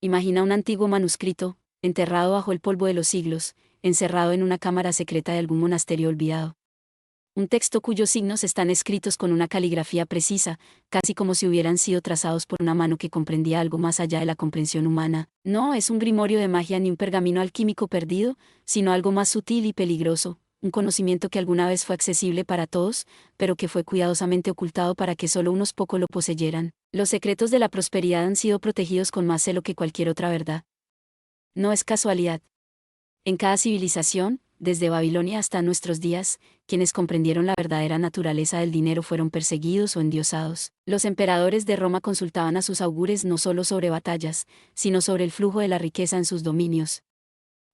Imagina un antiguo manuscrito, enterrado bajo el polvo de los siglos, encerrado en una cámara secreta de algún monasterio olvidado. Un texto cuyos signos están escritos con una caligrafía precisa, casi como si hubieran sido trazados por una mano que comprendía algo más allá de la comprensión humana. No es un grimorio de magia ni un pergamino alquímico perdido, sino algo más sutil y peligroso, un conocimiento que alguna vez fue accesible para todos, pero que fue cuidadosamente ocultado para que solo unos pocos lo poseyeran. Los secretos de la prosperidad han sido protegidos con más celo que cualquier otra verdad. No es casualidad. En cada civilización, desde Babilonia hasta nuestros días, quienes comprendieron la verdadera naturaleza del dinero fueron perseguidos o endiosados. Los emperadores de Roma consultaban a sus augures no solo sobre batallas, sino sobre el flujo de la riqueza en sus dominios.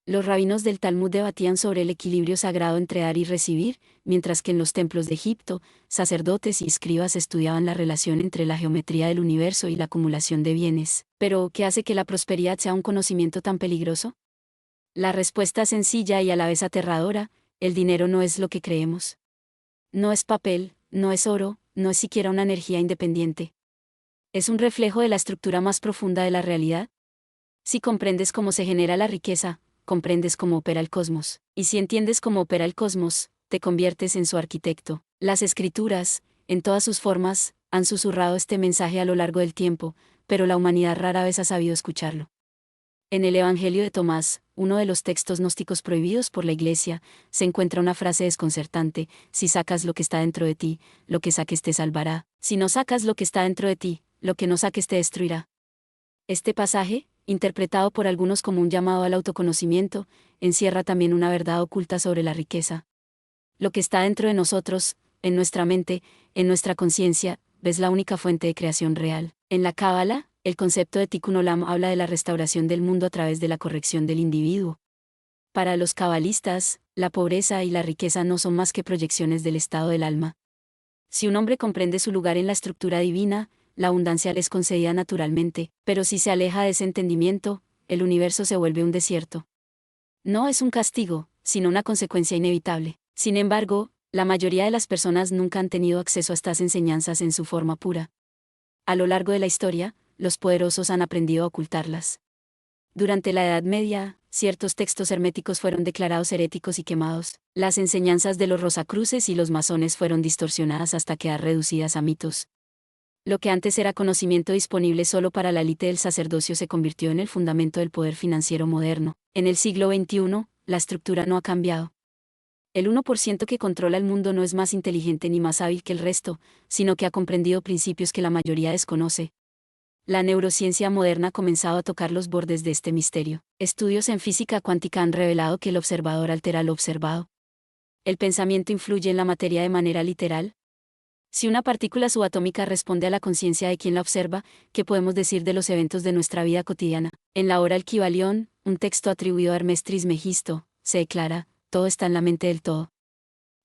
Los rabinos del Talmud debatían sobre el equilibrio sagrado entre dar y recibir, mientras que en los templos de Egipto, sacerdotes y escribas estudiaban la relación entre la geometría del universo y la acumulación de bienes. Pero, ¿qué hace que la prosperidad sea un conocimiento tan peligroso? La respuesta es sencilla y a la vez aterradora: el dinero no es lo que creemos. No es papel, no es oro, no es siquiera una energía independiente. Es un reflejo de la estructura más profunda de la realidad. Si comprendes cómo se genera la riqueza, comprendes cómo opera el cosmos. Y si entiendes cómo opera el cosmos, te conviertes en su arquitecto. Las escrituras, en todas sus formas, han susurrado este mensaje a lo largo del tiempo, pero la humanidad rara vez ha sabido escucharlo. En el Evangelio de Tomás, uno de los textos gnósticos prohibidos por la Iglesia, se encuentra una frase desconcertante: si sacas lo que está dentro de ti, lo que saques te salvará. Si no sacas lo que está dentro de ti, lo que no saques te destruirá. Este pasaje, interpretado por algunos como un llamado al autoconocimiento, encierra también una verdad oculta sobre la riqueza. Lo que está dentro de nosotros, en nuestra mente, en nuestra conciencia, es la única fuente de creación real. En la Cábala, el concepto de Tikkun Olam habla de la restauración del mundo a través de la corrección del individuo. Para los cabalistas, la pobreza y la riqueza no son más que proyecciones del estado del alma. Si un hombre comprende su lugar en la estructura divina, la abundancia le es concedida naturalmente, pero si se aleja de ese entendimiento, el universo se vuelve un desierto. No es un castigo, sino una consecuencia inevitable. Sin embargo, la mayoría de las personas nunca han tenido acceso a estas enseñanzas en su forma pura. A lo largo de la historia, los poderosos han aprendido a ocultarlas. Durante la Edad Media, ciertos textos herméticos fueron declarados heréticos y quemados. Las enseñanzas de los Rosacruces y los masones fueron distorsionadas hasta quedar reducidas a mitos. Lo que antes era conocimiento disponible solo para la élite del sacerdocio se convirtió en el fundamento del poder financiero moderno. En el siglo XXI, la estructura no ha cambiado. El 1% que controla el mundo no es más inteligente ni más hábil que el resto, sino que ha comprendido principios que la mayoría desconoce. La neurociencia moderna ha comenzado a tocar los bordes de este misterio. Estudios en física cuántica han revelado que el observador altera lo observado. ¿El pensamiento influye en la materia de manera literal? Si una partícula subatómica responde a la conciencia de quien la observa, ¿qué podemos decir de los eventos de nuestra vida cotidiana? En la obra El Kybalión, un texto atribuido a Hermes Trismegisto, se declara: todo está en la mente del todo.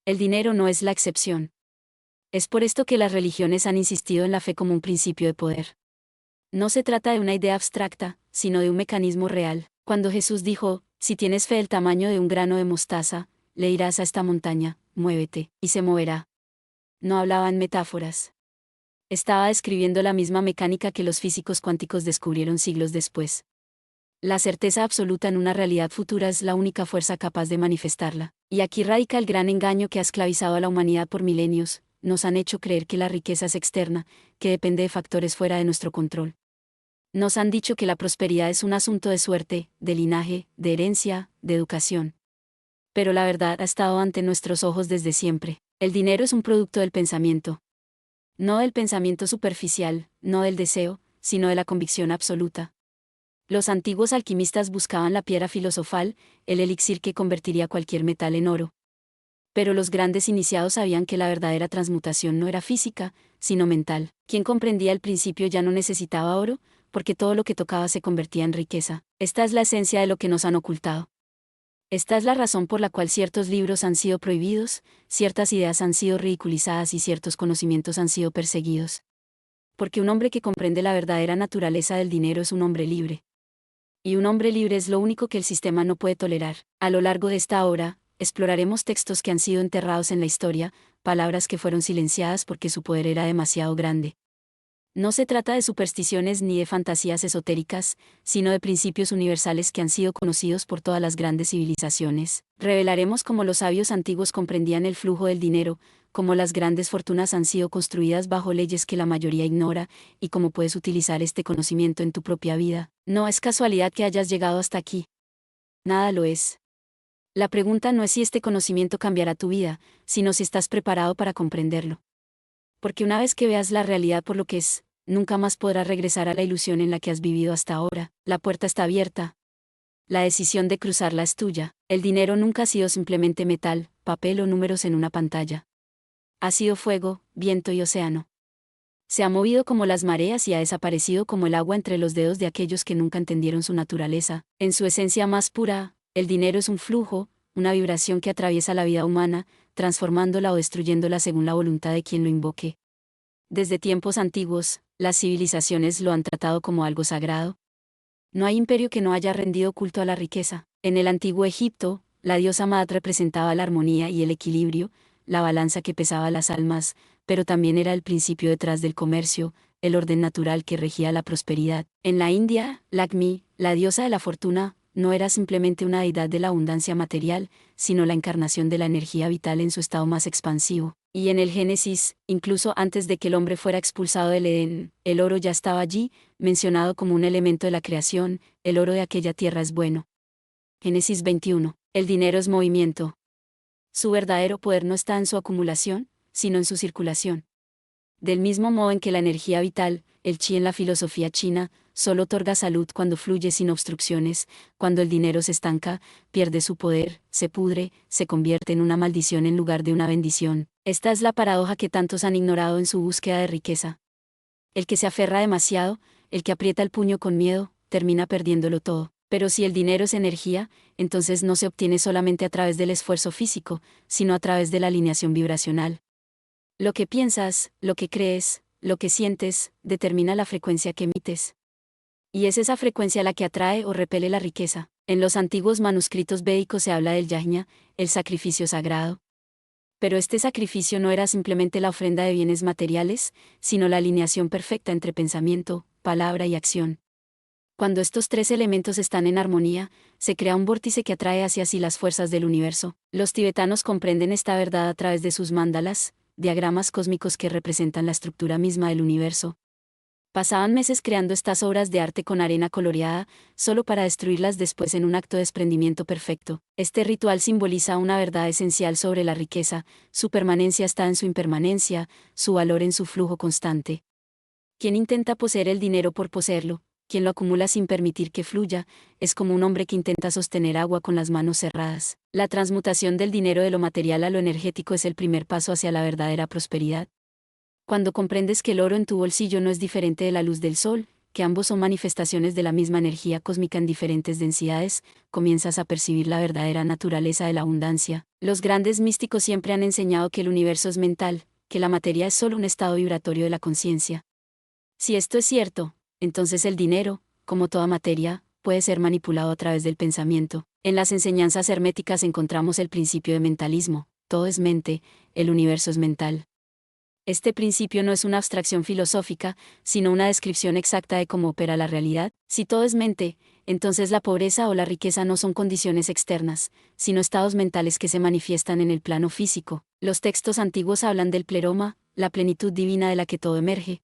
El dinero no es la excepción. Es por esto que las religiones han insistido en la fe como un principio de poder. No se trata de una idea abstracta, sino de un mecanismo real. Cuando Jesús dijo: si tienes fe del tamaño de un grano de mostaza, le dirás a esta montaña: muévete, y se moverá. No hablaba en metáforas. Estaba describiendo la misma mecánica que los físicos cuánticos descubrieron siglos después. La certeza absoluta en una realidad futura es la única fuerza capaz de manifestarla. Y aquí radica el gran engaño que ha esclavizado a la humanidad por milenios: nos han hecho creer que la riqueza es externa, que depende de factores fuera de nuestro control. Nos han dicho que la prosperidad es un asunto de suerte, de linaje, de herencia, de educación. Pero la verdad ha estado ante nuestros ojos desde siempre. El dinero es un producto del pensamiento. No del pensamiento superficial, no del deseo, sino de la convicción absoluta. Los antiguos alquimistas buscaban la piedra filosofal, el elixir que convertiría cualquier metal en oro. Pero los grandes iniciados sabían que la verdadera transmutación no era física, sino mental. Quien comprendía el principio ya no necesitaba oro, porque todo lo que tocaba se convertía en riqueza. Esta es la esencia de lo que nos han ocultado. Esta es la razón por la cual ciertos libros han sido prohibidos, ciertas ideas han sido ridiculizadas y ciertos conocimientos han sido perseguidos. Porque un hombre que comprende la verdadera naturaleza del dinero es un hombre libre. Y un hombre libre es lo único que el sistema no puede tolerar. A lo largo de esta obra, exploraremos textos que han sido enterrados en la historia, palabras que fueron silenciadas porque su poder era demasiado grande. No se trata de supersticiones ni de fantasías esotéricas, sino de principios universales que han sido conocidos por todas las grandes civilizaciones. Revelaremos cómo los sabios antiguos comprendían el flujo del dinero, cómo las grandes fortunas han sido construidas bajo leyes que la mayoría ignora, y cómo puedes utilizar este conocimiento en tu propia vida. No es casualidad que hayas llegado hasta aquí. Nada lo es. La pregunta no es si este conocimiento cambiará tu vida, sino si estás preparado para comprenderlo. Porque una vez que veas la realidad por lo que es, nunca más podrás regresar a la ilusión en la que has vivido hasta ahora. La puerta está abierta. La decisión de cruzarla es tuya. El dinero nunca ha sido simplemente metal, papel o números en una pantalla. Ha sido fuego, viento y océano. Se ha movido como las mareas y ha desaparecido como el agua entre los dedos de aquellos que nunca entendieron su naturaleza. En su esencia más pura, el dinero es un flujo, una vibración que atraviesa la vida humana, transformándola o destruyéndola según la voluntad de quien lo invoque. Desde tiempos antiguos, las civilizaciones lo han tratado como algo sagrado. No hay imperio que no haya rendido culto a la riqueza. En el antiguo Egipto, la diosa Maat representaba la armonía y el equilibrio, la balanza que pesaba las almas, pero también era el principio detrás del comercio, el orden natural que regía la prosperidad. En la India, Lakshmi, la diosa de la fortuna, no era simplemente una deidad de la abundancia material, sino la encarnación de la energía vital en su estado más expansivo. Y en el Génesis, incluso antes de que el hombre fuera expulsado del Edén, el oro ya estaba allí, mencionado como un elemento de la creación, el oro de aquella tierra es bueno. Génesis 21. El dinero es movimiento. Su verdadero poder no está en su acumulación, sino en su circulación. Del mismo modo en que la energía vital, el chi en la filosofía china, solo otorga salud cuando fluye sin obstrucciones, cuando el dinero se estanca, pierde su poder, se pudre, se convierte en una maldición en lugar de una bendición. Esta es la paradoja que tantos han ignorado en su búsqueda de riqueza. El que se aferra demasiado, el que aprieta el puño con miedo, termina perdiéndolo todo. Pero si el dinero es energía, entonces no se obtiene solamente a través del esfuerzo físico, sino a través de la alineación vibracional. Lo que piensas, lo que crees, lo que sientes, determina la frecuencia que emites. Y es esa frecuencia la que atrae o repele la riqueza. En los antiguos manuscritos védicos se habla del yajna, el sacrificio sagrado. Pero este sacrificio no era simplemente la ofrenda de bienes materiales, sino la alineación perfecta entre pensamiento, palabra y acción. Cuando estos tres elementos están en armonía, se crea un vórtice que atrae hacia sí las fuerzas del universo. Los tibetanos comprenden esta verdad a través de sus mandalas, diagramas cósmicos que representan la estructura misma del universo. Pasaban meses creando estas obras de arte con arena coloreada, solo para destruirlas después en un acto de desprendimiento perfecto. Este ritual simboliza una verdad esencial sobre la riqueza: su permanencia está en su impermanencia, su valor en su flujo constante. Quien intenta poseer el dinero por poseerlo, quien lo acumula sin permitir que fluya, es como un hombre que intenta sostener agua con las manos cerradas. La transmutación del dinero de lo material a lo energético es el primer paso hacia la verdadera prosperidad. Cuando comprendes que el oro en tu bolsillo no es diferente de la luz del sol, que ambos son manifestaciones de la misma energía cósmica en diferentes densidades, comienzas a percibir la verdadera naturaleza de la abundancia. Los grandes místicos siempre han enseñado que el universo es mental, que la materia es solo un estado vibratorio de la conciencia. Si esto es cierto, entonces el dinero, como toda materia, puede ser manipulado a través del pensamiento. En las enseñanzas herméticas encontramos el principio de mentalismo: todo es mente, el universo es mental. Este principio no es una abstracción filosófica, sino una descripción exacta de cómo opera la realidad. Si todo es mente, entonces la pobreza o la riqueza no son condiciones externas, sino estados mentales que se manifiestan en el plano físico. Los textos antiguos hablan del pleroma, la plenitud divina de la que todo emerge.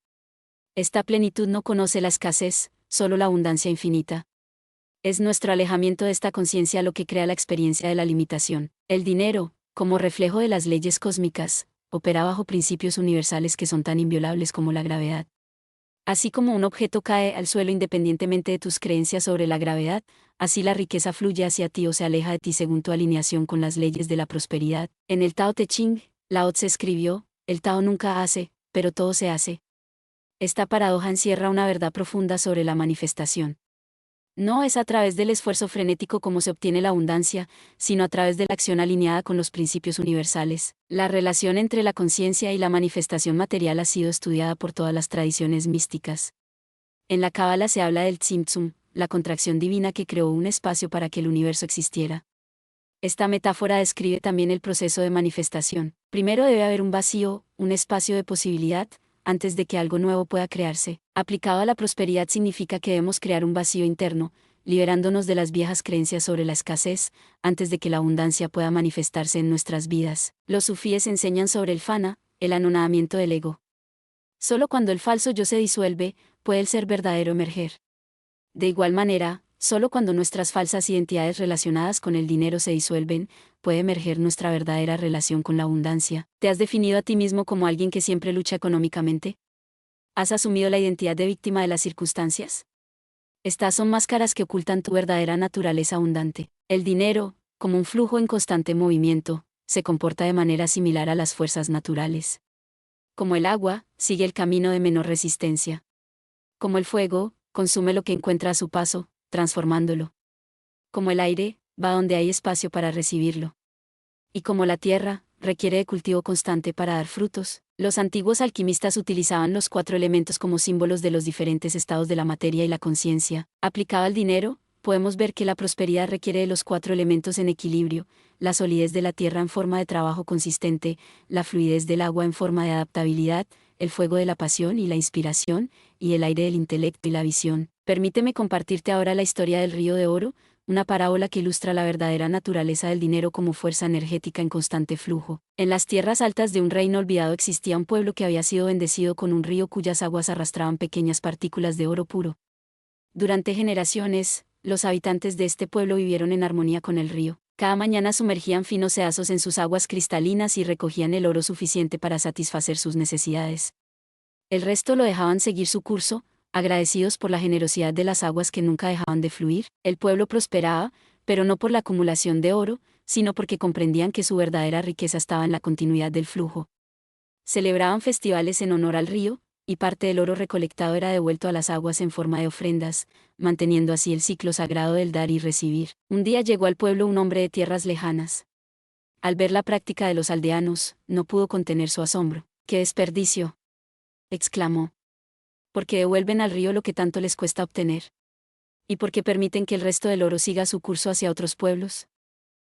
Esta plenitud no conoce la escasez, solo la abundancia infinita. Es nuestro alejamiento de esta conciencia lo que crea la experiencia de la limitación. El dinero, como reflejo de las leyes cósmicas, opera bajo principios universales que son tan inviolables como la gravedad. Así como un objeto cae al suelo independientemente de tus creencias sobre la gravedad, así la riqueza fluye hacia ti o se aleja de ti según tu alineación con las leyes de la prosperidad. En el Tao Te Ching, Lao Tse escribió: el Tao nunca hace, pero todo se hace. Esta paradoja encierra una verdad profunda sobre la manifestación. No es a través del esfuerzo frenético como se obtiene la abundancia, sino a través de la acción alineada con los principios universales. La relación entre la conciencia y la manifestación material ha sido estudiada por todas las tradiciones místicas. En la Cábala se habla del Tzimtzum, la contracción divina que creó un espacio para que el universo existiera. Esta metáfora describe también el proceso de manifestación. Primero debe haber un vacío, un espacio de posibilidad, antes de que algo nuevo pueda crearse. Aplicado a la prosperidad significa que debemos crear un vacío interno, liberándonos de las viejas creencias sobre la escasez, antes de que la abundancia pueda manifestarse en nuestras vidas. Los sufíes enseñan sobre el fana, el anonadamiento del ego. Solo cuando el falso yo se disuelve, puede el ser verdadero emerger. De igual manera, solo cuando nuestras falsas identidades relacionadas con el dinero se disuelven, puede emerger nuestra verdadera relación con la abundancia. ¿Te has definido a ti mismo como alguien que siempre lucha económicamente? ¿Has asumido la identidad de víctima de las circunstancias? Estas son máscaras que ocultan tu verdadera naturaleza abundante. El dinero, como un flujo en constante movimiento, se comporta de manera similar a las fuerzas naturales. Como el agua, sigue el camino de menor resistencia. Como el fuego, consume lo que encuentra a su paso, transformándolo. Como el aire, va donde hay espacio para recibirlo. Y como la tierra, requiere de cultivo constante para dar frutos. Los antiguos alquimistas utilizaban los 4 elementos como símbolos de los diferentes estados de la materia y la conciencia. Aplicado al dinero, podemos ver que la prosperidad requiere de los 4 elementos en equilibrio: la solidez de la tierra en forma de trabajo consistente, la fluidez del agua en forma de adaptabilidad, el fuego de la pasión y la inspiración, y el aire del intelecto y la visión. Permíteme compartirte ahora la historia del río de oro, una parábola que ilustra la verdadera naturaleza del dinero como fuerza energética en constante flujo. En las tierras altas de un reino olvidado existía un pueblo que había sido bendecido con un río cuyas aguas arrastraban pequeñas partículas de oro puro. Durante generaciones, los habitantes de este pueblo vivieron en armonía con el río. Cada mañana sumergían finos sedazos en sus aguas cristalinas y recogían el oro suficiente para satisfacer sus necesidades. El resto lo dejaban seguir su curso, agradecidos por la generosidad de las aguas que nunca dejaban de fluir. El pueblo prosperaba, pero no por la acumulación de oro, sino porque comprendían que su verdadera riqueza estaba en la continuidad del flujo. Celebraban festivales en honor al río, y parte del oro recolectado era devuelto a las aguas en forma de ofrendas, manteniendo así el ciclo sagrado del dar y recibir. Un día llegó al pueblo un hombre de tierras lejanas. Al ver la práctica de los aldeanos, no pudo contener su asombro. ¡Qué desperdicio!, exclamó. ¿Por qué devuelven al río lo que tanto les cuesta obtener? ¿Y por qué permiten que el resto del oro siga su curso hacia otros pueblos?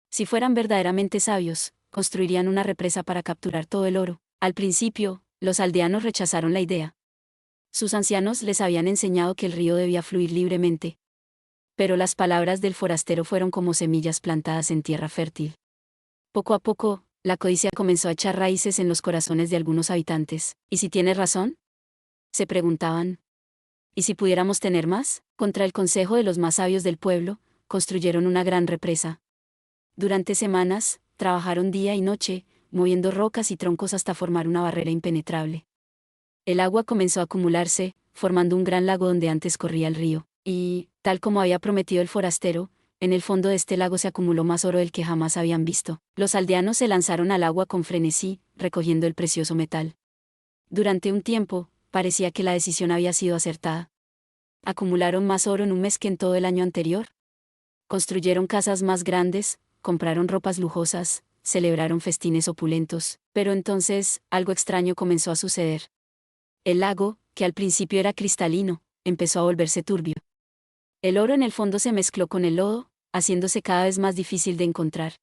Si fueran verdaderamente sabios, construirían una represa para capturar todo el oro. Al principio, los aldeanos rechazaron la idea. Sus ancianos les habían enseñado que el río debía fluir libremente. Pero las palabras del forastero fueron como semillas plantadas en tierra fértil. Poco a poco, la codicia comenzó a echar raíces en los corazones de algunos habitantes. ¿Y si tiene razón?, se preguntaban. ¿Y si pudiéramos tener más? Contra el consejo de los más sabios del pueblo, construyeron una gran represa. Durante semanas, trabajaron día y noche, moviendo rocas y troncos hasta formar una barrera impenetrable. El agua comenzó a acumularse, formando un gran lago donde antes corría el río, y, tal como había prometido el forastero, en el fondo de este lago se acumuló más oro del que jamás habían visto. Los aldeanos se lanzaron al agua con frenesí, recogiendo el precioso metal. Durante un tiempo, parecía que la decisión había sido acertada. Acumularon más oro en un mes que en todo el año anterior. Construyeron casas más grandes, compraron ropas lujosas, celebraron festines opulentos, pero entonces, algo extraño comenzó a suceder. El lago, que al principio era cristalino, empezó a volverse turbio. El oro en el fondo se mezcló con el lodo, haciéndose cada vez más difícil de encontrar.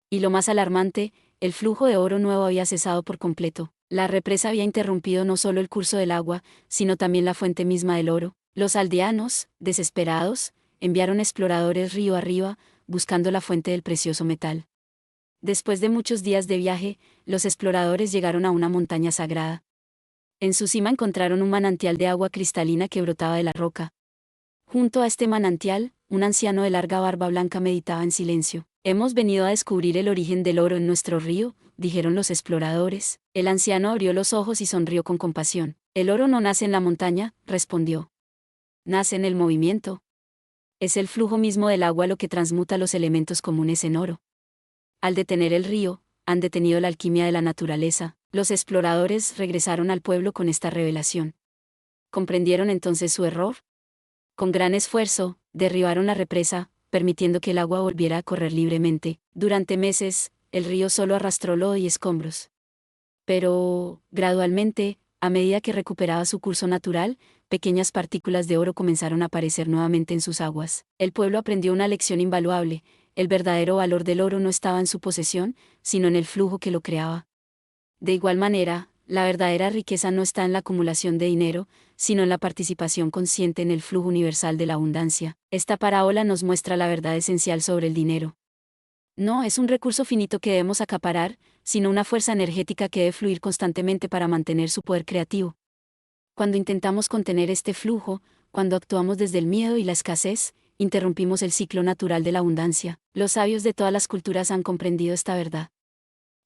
Y lo más alarmante, el flujo de oro nuevo había cesado por completo. La represa había interrumpido no solo el curso del agua, sino también la fuente misma del oro. Los aldeanos, desesperados, enviaron exploradores río arriba, buscando la fuente del precioso metal. Después de muchos días de viaje, los exploradores llegaron a una montaña sagrada. En su cima encontraron un manantial de agua cristalina que brotaba de la roca. Junto a este manantial, un anciano de larga barba blanca meditaba en silencio. «Hemos venido a descubrir el origen del oro en nuestro río», dijeron los exploradores. El anciano abrió los ojos y sonrió con compasión. «El oro no nace en la montaña», respondió. «Nace en el movimiento. Es el flujo mismo del agua lo que transmuta los elementos comunes en oro». Al detener el río, han detenido la alquimia de la naturaleza. Los exploradores regresaron al pueblo con esta revelación. ¿Comprendieron entonces su error? Con gran esfuerzo, derribaron la represa, permitiendo que el agua volviera a correr libremente. Durante meses, el río solo arrastró lodo y escombros. Pero, gradualmente, a medida que recuperaba su curso natural, pequeñas partículas de oro comenzaron a aparecer nuevamente en sus aguas. El pueblo aprendió una lección invaluable: el verdadero valor del oro no estaba en su posesión, sino en el flujo que lo creaba. De igual manera, La verdadera riqueza no está en la acumulación de dinero, sino en la participación consciente en el flujo universal de la abundancia. Esta parábola nos muestra la verdad esencial sobre el dinero. No es un recurso finito que debemos acaparar, sino una fuerza energética que debe fluir constantemente para mantener su poder creativo. Cuando intentamos contener este flujo, cuando actuamos desde el miedo y la escasez, interrumpimos el ciclo natural de la abundancia. Los sabios de todas las culturas han comprendido esta verdad.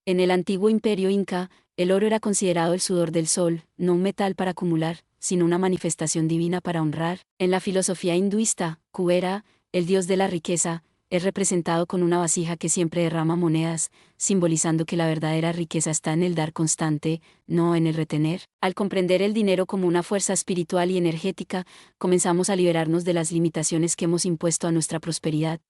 En el antiguo imperio inca, el oro era considerado el sudor del sol, no un metal para acumular, sino una manifestación divina para honrar. En la filosofía hinduista, Kubera, el dios de la riqueza, es representado con una vasija que siempre derrama monedas, simbolizando que la verdadera riqueza está en el dar constante, no en el retener. Al comprender el dinero como una fuerza espiritual y energética, comenzamos a liberarnos de las limitaciones que hemos impuesto a nuestra prosperidad.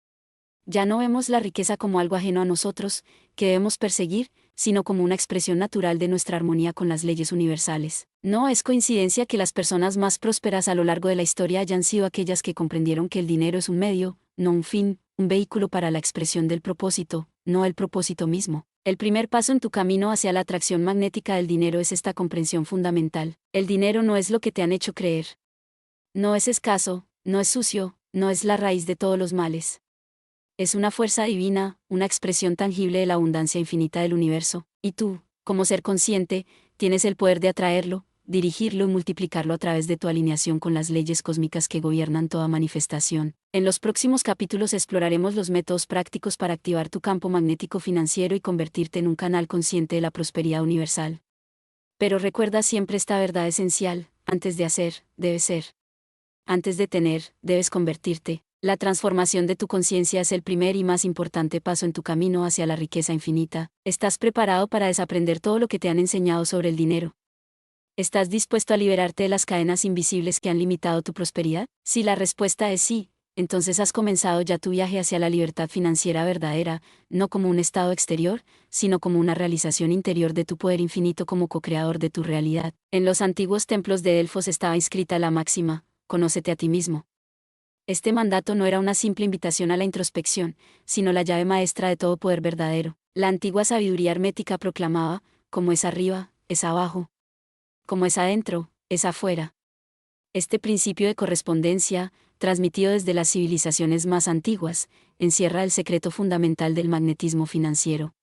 Ya no vemos la riqueza como algo ajeno a nosotros, que debemos perseguir, sino como una expresión natural de nuestra armonía con las leyes universales. No es coincidencia que las personas más prósperas a lo largo de la historia hayan sido aquellas que comprendieron que el dinero es un medio, no un fin, un vehículo para la expresión del propósito, no el propósito mismo. El primer paso en tu camino hacia la atracción magnética del dinero es esta comprensión fundamental. El dinero no es lo que te han hecho creer. No es escaso, no es sucio, no es la raíz de todos los males. Es una fuerza divina, una expresión tangible de la abundancia infinita del universo, y tú, como ser consciente, tienes el poder de atraerlo, dirigirlo y multiplicarlo a través de tu alineación con las leyes cósmicas que gobiernan toda manifestación. En los próximos capítulos exploraremos los métodos prácticos para activar tu campo magnético financiero y convertirte en un canal consciente de la prosperidad universal. Pero recuerda siempre esta verdad esencial: antes de hacer, debes ser. Antes de tener, debes convertirte. La transformación de tu conciencia es el primer y más importante paso en tu camino hacia la riqueza infinita. ¿Estás preparado para desaprender todo lo que te han enseñado sobre el dinero? ¿Estás dispuesto a liberarte de las cadenas invisibles que han limitado tu prosperidad? Si la respuesta es sí, entonces has comenzado ya tu viaje hacia la libertad financiera verdadera, no como un estado exterior, sino como una realización interior de tu poder infinito como co-creador de tu realidad. En los antiguos templos de Delfos estaba inscrita la máxima: conócete a ti mismo. Este mandato no era una simple invitación a la introspección, sino la llave maestra de todo poder verdadero. La antigua sabiduría hermética proclamaba: como es arriba, es abajo. Como es adentro, es afuera. Este principio de correspondencia, transmitido desde las civilizaciones más antiguas, encierra el secreto fundamental del magnetismo financiero.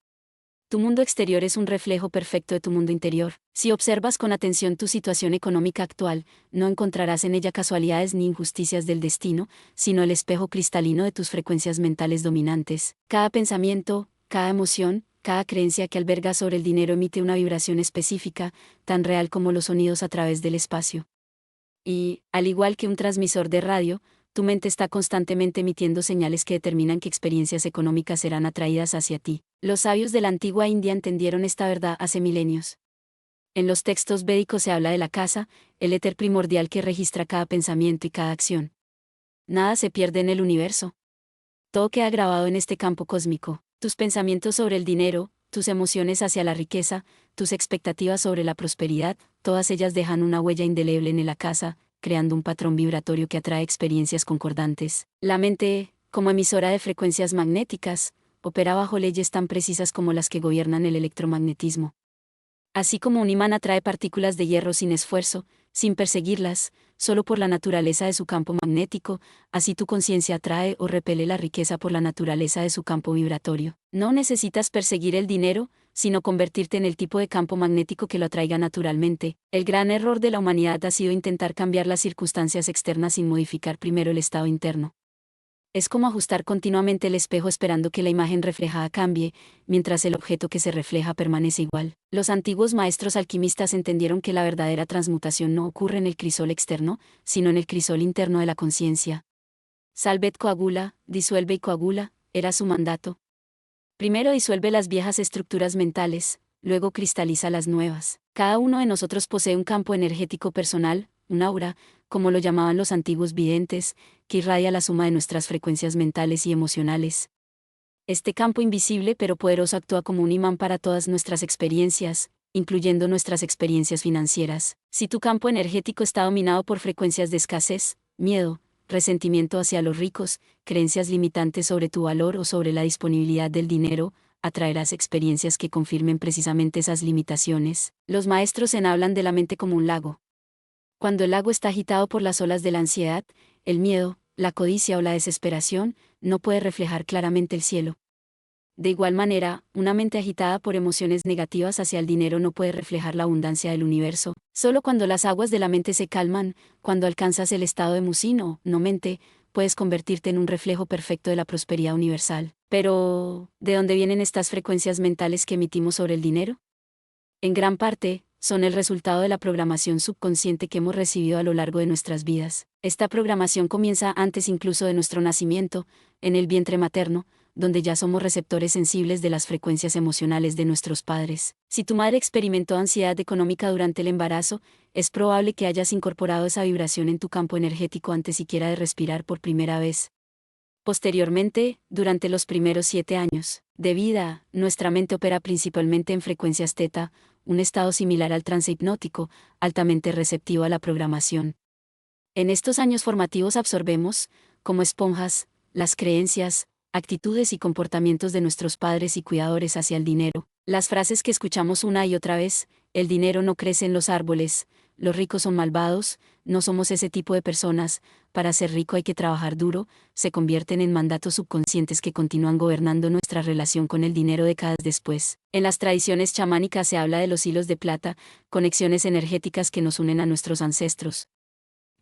Tu mundo exterior es un reflejo perfecto de tu mundo interior. Si observas con atención tu situación económica actual, no encontrarás en ella casualidades ni injusticias del destino, sino el espejo cristalino de tus frecuencias mentales dominantes. Cada pensamiento, cada emoción, cada creencia que alberga sobre el dinero emite una vibración específica, tan real como los sonidos a través del espacio. Y, al igual que un transmisor de radio, tu mente está constantemente emitiendo señales que determinan qué experiencias económicas serán atraídas hacia ti. Los sabios de la antigua India entendieron esta verdad hace milenios. En los textos védicos se habla de la casa, el éter primordial que registra cada pensamiento y cada acción. Nada se pierde en el universo. Todo queda grabado en este campo cósmico. Tus pensamientos sobre el dinero, tus emociones hacia la riqueza, tus expectativas sobre la prosperidad, todas ellas dejan una huella indeleble en la casa, creando un patrón vibratorio que atrae experiencias concordantes. La mente, como emisora de frecuencias magnéticas, opera bajo leyes tan precisas como las que gobiernan el electromagnetismo. Así como un imán atrae partículas de hierro sin esfuerzo, sin perseguirlas, solo por la naturaleza de su campo magnético, así tu conciencia atrae o repele la riqueza por la naturaleza de su campo vibratorio. No necesitas perseguir el dinero, sino convertirte en el tipo de campo magnético que lo atraiga naturalmente. El gran error de la humanidad ha sido intentar cambiar las circunstancias externas sin modificar primero el estado interno. Es como ajustar continuamente el espejo esperando que la imagen reflejada cambie, mientras el objeto que se refleja permanece igual. Los antiguos maestros alquimistas entendieron que la verdadera transmutación no ocurre en el crisol externo, sino en el crisol interno de la conciencia. Salvet coagula, disuelve y coagula, era su mandato. Primero disuelve las viejas estructuras mentales, luego cristaliza las nuevas. Cada uno de nosotros posee un campo energético personal, un aura, como lo llamaban los antiguos videntes, que irradia la suma de nuestras frecuencias mentales y emocionales. Este campo invisible pero poderoso actúa como un imán para todas nuestras experiencias, incluyendo nuestras experiencias financieras. Si tu campo energético está dominado por frecuencias de escasez, miedo, resentimiento hacia los ricos, creencias limitantes sobre tu valor o sobre la disponibilidad del dinero, atraerás experiencias que confirmen precisamente esas limitaciones. Los maestros Zen hablan de la mente como un lago. Cuando el lago está agitado por las olas de la ansiedad, el miedo, la codicia o la desesperación, no puede reflejar claramente el cielo. De igual manera, una mente agitada por emociones negativas hacia el dinero no puede reflejar la abundancia del universo. Solo cuando las aguas de la mente se calman, cuando alcanzas el estado de musin o no mente, puedes convertirte en un reflejo perfecto de la prosperidad universal. Pero, ¿de dónde vienen estas frecuencias mentales que emitimos sobre el dinero? En gran parte, son el resultado de la programación subconsciente que hemos recibido a lo largo de nuestras vidas. Esta programación comienza antes incluso de nuestro nacimiento, en el vientre materno, donde ya somos receptores sensibles de las frecuencias emocionales de nuestros padres. Si tu madre experimentó ansiedad económica durante el embarazo, es probable que hayas incorporado esa vibración en tu campo energético antes siquiera de respirar por primera vez. Posteriormente, durante los primeros 7 años de vida, nuestra mente opera principalmente en frecuencias teta, un estado similar al trance hipnótico, altamente receptivo a la programación. En estos años formativos absorbemos, como esponjas, las creencias, actitudes y comportamientos de nuestros padres y cuidadores hacia el dinero. Las frases que escuchamos una y otra vez: el dinero no crece en los árboles, los ricos son malvados, no somos ese tipo de personas, para ser rico hay que trabajar duro, se convierten en mandatos subconscientes que continúan gobernando nuestra relación con el dinero décadas después. En las tradiciones chamánicas se habla de los hilos de plata, conexiones energéticas que nos unen a nuestros ancestros.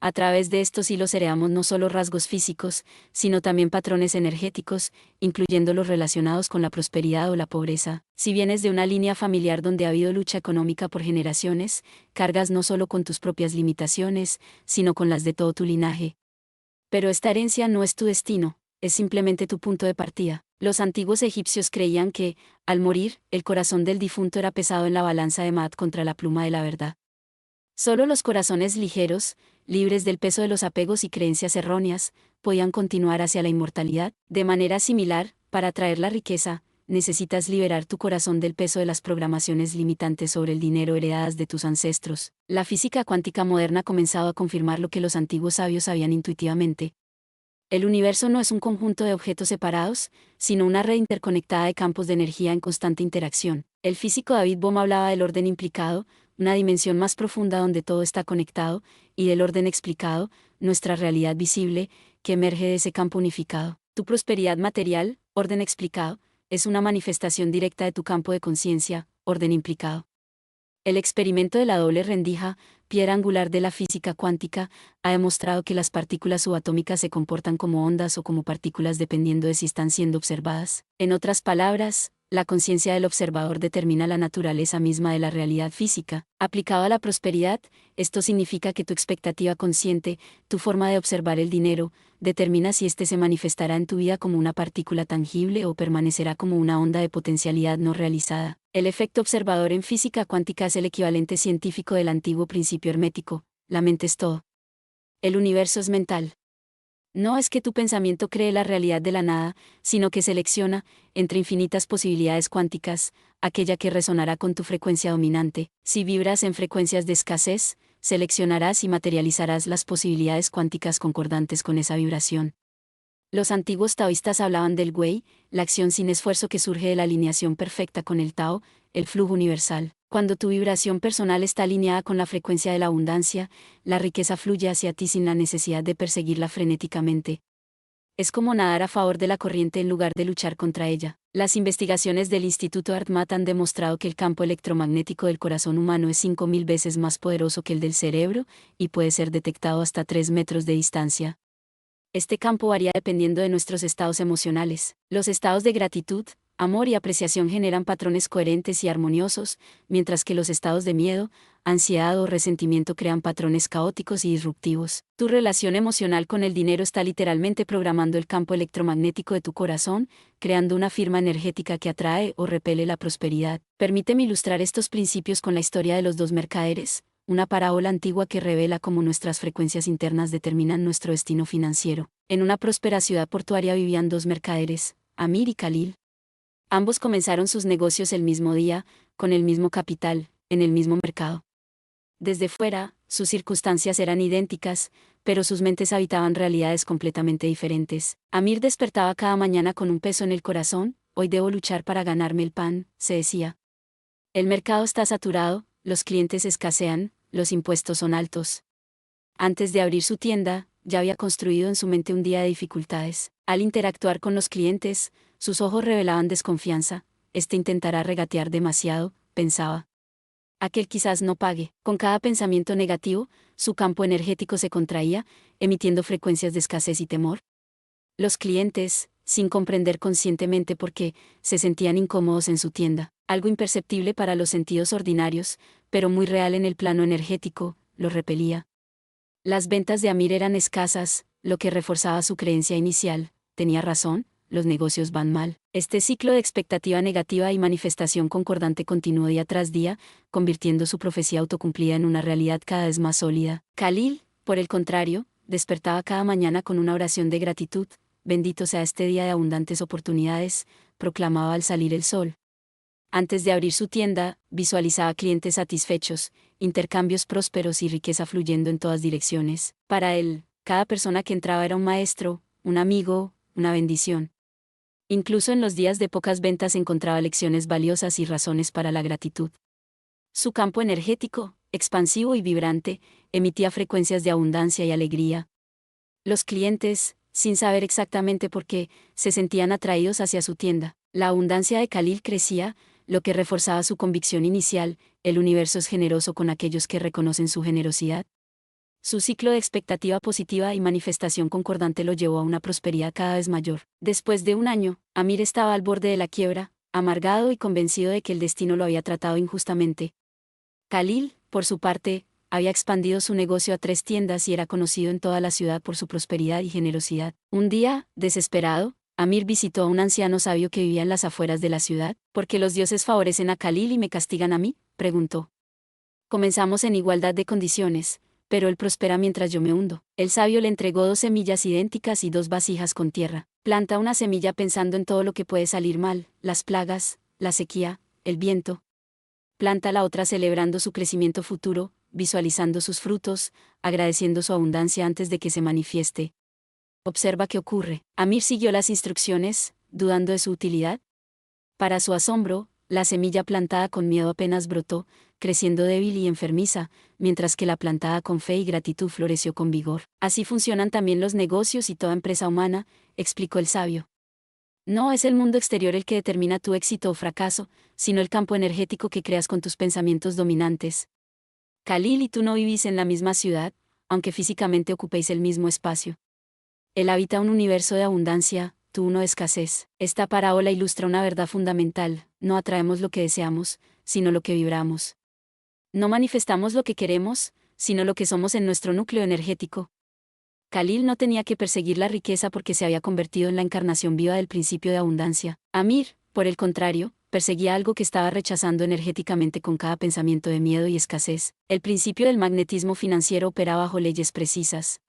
A través de estos hilos heredamos no solo rasgos físicos, sino también patrones energéticos, incluyendo los relacionados con la prosperidad o la pobreza. Si vienes de una línea familiar donde ha habido lucha económica por generaciones, cargas no solo con tus propias limitaciones, sino con las de todo tu linaje. Pero esta herencia no es tu destino, es simplemente tu punto de partida. Los antiguos egipcios creían que, al morir, el corazón del difunto era pesado en la balanza de Maat contra la pluma de la verdad. Solo los corazones ligeros, libres del peso de los apegos y creencias erróneas, podían continuar hacia la inmortalidad. De manera similar, para atraer la riqueza, necesitas liberar tu corazón del peso de las programaciones limitantes sobre el dinero heredadas de tus ancestros. La física cuántica moderna ha comenzado a confirmar lo que los antiguos sabios sabían intuitivamente. El universo no es un conjunto de objetos separados, sino una red interconectada de campos de energía en constante interacción. El físico David Bohm hablaba del orden implicado, una dimensión más profunda donde todo está conectado, y del orden explicado, nuestra realidad visible, que emerge de ese campo unificado. Tu prosperidad material, orden explicado, es una manifestación directa de tu campo de conciencia, orden implicado. El experimento de la doble rendija, piedra angular de la física cuántica, ha demostrado que las partículas subatómicas se comportan como ondas o como partículas dependiendo de si están siendo observadas. En otras palabras, la conciencia del observador determina la naturaleza misma de la realidad física. Aplicado a la prosperidad, esto significa que tu expectativa consciente, tu forma de observar el dinero, determina si éste se manifestará en tu vida como una partícula tangible o permanecerá como una onda de potencialidad no realizada. El efecto observador en física cuántica es el equivalente científico del antiguo principio hermético: la mente es todo. El universo es mental. No es que tu pensamiento cree la realidad de la nada, sino que selecciona, entre infinitas posibilidades cuánticas, aquella que resonará con tu frecuencia dominante. Si vibras en frecuencias de escasez, seleccionarás y materializarás las posibilidades cuánticas concordantes con esa vibración. Los antiguos taoístas hablaban del Wei, la acción sin esfuerzo que surge de la alineación perfecta con el Tao, el flujo universal. Cuando tu vibración personal está alineada con la frecuencia de la abundancia, la riqueza fluye hacia ti sin la necesidad de perseguirla frenéticamente. Es como nadar a favor de la corriente en lugar de luchar contra ella. Las investigaciones del Instituto HeartMath han demostrado que el campo electromagnético del corazón humano es 5000 veces más poderoso que el del cerebro, y puede ser detectado hasta 3 metros de distancia. Este campo varía dependiendo de nuestros estados emocionales. Los estados de gratitud, amor y apreciación generan patrones coherentes y armoniosos, mientras que los estados de miedo, ansiedad o resentimiento crean patrones caóticos y disruptivos. Tu relación emocional con el dinero está literalmente programando el campo electromagnético de tu corazón, creando una firma energética que atrae o repele la prosperidad. Permíteme ilustrar estos principios con la historia de los dos mercaderes, una parábola antigua que revela cómo nuestras frecuencias internas determinan nuestro destino financiero. En una próspera ciudad portuaria vivían dos mercaderes, Amir y Khalil. Ambos comenzaron sus negocios el mismo día, con el mismo capital, en el mismo mercado. Desde fuera, sus circunstancias eran idénticas, pero sus mentes habitaban realidades completamente diferentes. Amir despertaba cada mañana con un peso en el corazón, hoy debo luchar para ganarme el pan, se decía. El mercado está saturado, los clientes escasean, los impuestos son altos. Antes de abrir su tienda, ya había construido en su mente un día de dificultades. Al interactuar con los clientes, sus ojos revelaban desconfianza. Este intentará regatear demasiado, pensaba. Aquel quizás no pague. Con cada pensamiento negativo, su campo energético se contraía, emitiendo frecuencias de escasez y temor. Los clientes, sin comprender conscientemente por qué, se sentían incómodos en su tienda, algo imperceptible para los sentidos ordinarios, pero muy real en el plano energético, los repelía. Las ventas de Amir eran escasas, lo que reforzaba su creencia inicial. Tenía razón, los negocios van mal. Este ciclo de expectativa negativa y manifestación concordante continuó día tras día, convirtiendo su profecía autocumplida en una realidad cada vez más sólida. Khalil, por el contrario, despertaba cada mañana con una oración de gratitud. Bendito sea este día de abundantes oportunidades, proclamaba al salir el sol. Antes de abrir su tienda, visualizaba clientes satisfechos, intercambios prósperos y riqueza fluyendo en todas direcciones. Para él, cada persona que entraba era un maestro, un amigo, una bendición. Incluso en los días de pocas ventas encontraba lecciones valiosas y razones para la gratitud. Su campo energético, expansivo y vibrante, emitía frecuencias de abundancia y alegría. Los clientes, sin saber exactamente por qué, se sentían atraídos hacia su tienda. La abundancia de Khalil crecía, lo que reforzaba su convicción inicial: el universo es generoso con aquellos que reconocen su generosidad. Su ciclo de expectativa positiva y manifestación concordante lo llevó a una prosperidad cada vez mayor. Después de un año, Amir estaba al borde de la quiebra, amargado y convencido de que el destino lo había tratado injustamente. Khalil, por su parte, había expandido su negocio a 3 tiendas y era conocido en toda la ciudad por su prosperidad y generosidad. Un día, desesperado, Amir visitó a un anciano sabio que vivía en las afueras de la ciudad. ¿Por qué los dioses favorecen a Khalil y me castigan a mí?, preguntó. Comenzamos en igualdad de condiciones, pero él prospera mientras yo me hundo. El sabio le entregó 2 semillas idénticas y 2 vasijas con tierra. Planta una semilla pensando en todo lo que puede salir mal: las plagas, la sequía, el viento. Planta la otra celebrando su crecimiento futuro, visualizando sus frutos, agradeciendo su abundancia antes de que se manifieste. Observa qué ocurre. Amir siguió las instrucciones, dudando de su utilidad. Para su asombro, la semilla plantada con miedo apenas brotó, creciendo débil y enfermiza, mientras que la plantada con fe y gratitud floreció con vigor. Así funcionan también los negocios y toda empresa humana, explicó el sabio. No es el mundo exterior el que determina tu éxito o fracaso, sino el campo energético que creas con tus pensamientos dominantes. Khalil y tú no vivís en la misma ciudad, aunque físicamente ocupéis el mismo espacio. Él habita un universo de abundancia, tú uno de escasez. Esta parábola ilustra una verdad fundamental: no atraemos lo que deseamos, sino lo que vibramos. No manifestamos lo que queremos, sino lo que somos en nuestro núcleo energético. Khalil no tenía que perseguir la riqueza porque se había convertido en la encarnación viva del principio de abundancia. Amir, por el contrario, perseguía algo que estaba rechazando energéticamente con cada pensamiento de miedo y escasez. El principio del magnetismo financiero opera bajo leyes precisas.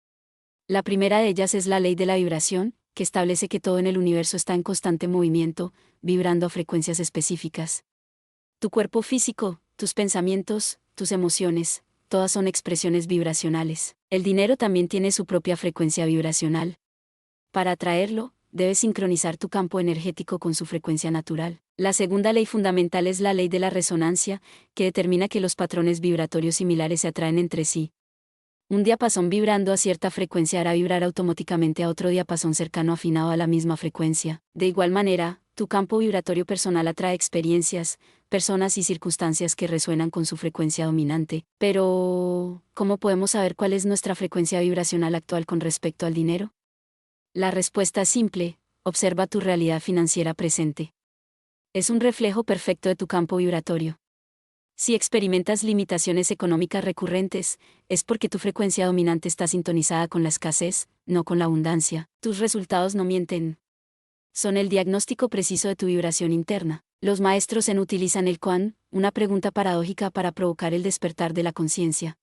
La primera de ellas es la ley de la vibración, que establece que todo en el universo está en constante movimiento, vibrando a frecuencias específicas. Tu cuerpo físico, tus pensamientos, tus emociones, todas son expresiones vibracionales. El dinero también tiene su propia frecuencia vibracional. Para atraerlo, debes sincronizar tu campo energético con su frecuencia natural. La segunda ley fundamental es la ley de la resonancia, que determina que los patrones vibratorios similares se atraen entre sí. Un diapasón vibrando a cierta frecuencia hará vibrar automáticamente a otro diapasón cercano afinado a la misma frecuencia. De igual manera, tu campo vibratorio personal atrae experiencias, personas y circunstancias que resuenan con su frecuencia dominante. Pero, ¿cómo podemos saber cuál es nuestra frecuencia vibracional actual con respecto al dinero? La respuesta es simple: observa tu realidad financiera presente. Es un reflejo perfecto de tu campo vibratorio. Si experimentas limitaciones económicas recurrentes, es porque tu frecuencia dominante está sintonizada con la escasez, no con la abundancia. Tus resultados no mienten. Son el diagnóstico preciso de tu vibración interna. Los maestros Zen utilizan el Kuan, una pregunta paradójica, para provocar el despertar de la conciencia.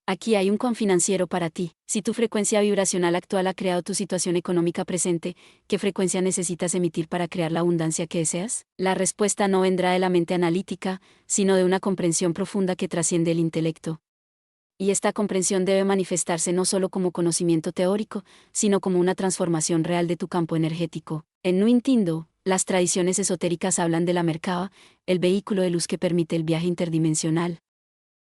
Aquí hay un Kuan financiero para ti. Si tu frecuencia vibracional actual ha creado tu situación económica presente, ¿qué frecuencia necesitas emitir para crear la abundancia que deseas? La respuesta no vendrá de la mente analítica, sino de una comprensión profunda que trasciende el intelecto. Y esta comprensión debe manifestarse no solo como conocimiento teórico, sino como una transformación real de tu campo energético. En No Entiendo, Las tradiciones esotéricas hablan de la Merkaba, el vehículo de luz que permite el viaje interdimensional.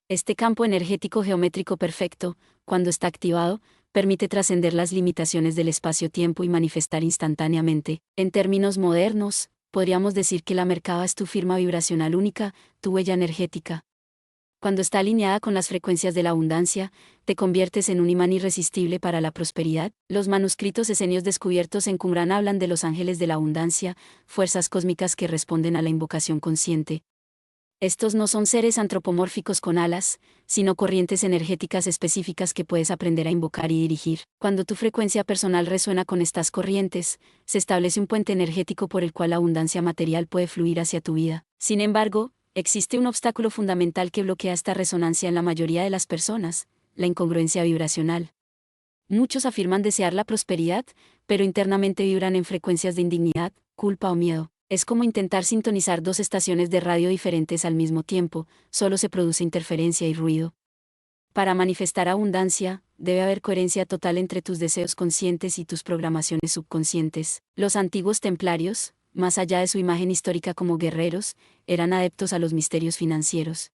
Este campo energético geométrico perfecto, cuando está activado, permite trascender las limitaciones del espacio-tiempo y manifestar instantáneamente. En términos modernos, podríamos decir que la Merkaba es tu firma vibracional única, tu huella energética. Cuando está alineada con las frecuencias de la abundancia, te conviertes en un imán irresistible para la prosperidad. Los manuscritos esenios descubiertos en Qumrán hablan de los ángeles de la abundancia, fuerzas cósmicas que responden a la invocación consciente. Estos no son seres antropomórficos con alas, sino corrientes energéticas específicas que puedes aprender a invocar y dirigir. Cuando tu frecuencia personal resuena con estas corrientes, se establece un puente energético por el cual la abundancia material puede fluir hacia tu vida. Sin embargo, existe un obstáculo fundamental que bloquea esta resonancia en la mayoría de las personas: la incongruencia vibracional. Muchos afirman desear la prosperidad, pero internamente vibran en frecuencias de indignidad, culpa o miedo. Es como intentar sintonizar dos estaciones de radio diferentes al mismo tiempo, solo se produce interferencia y ruido. Para manifestar abundancia, debe haber coherencia total entre tus deseos conscientes y tus programaciones subconscientes. Los antiguos templarios, más allá de su imagen histórica como guerreros, eran adeptos a los misterios financieros.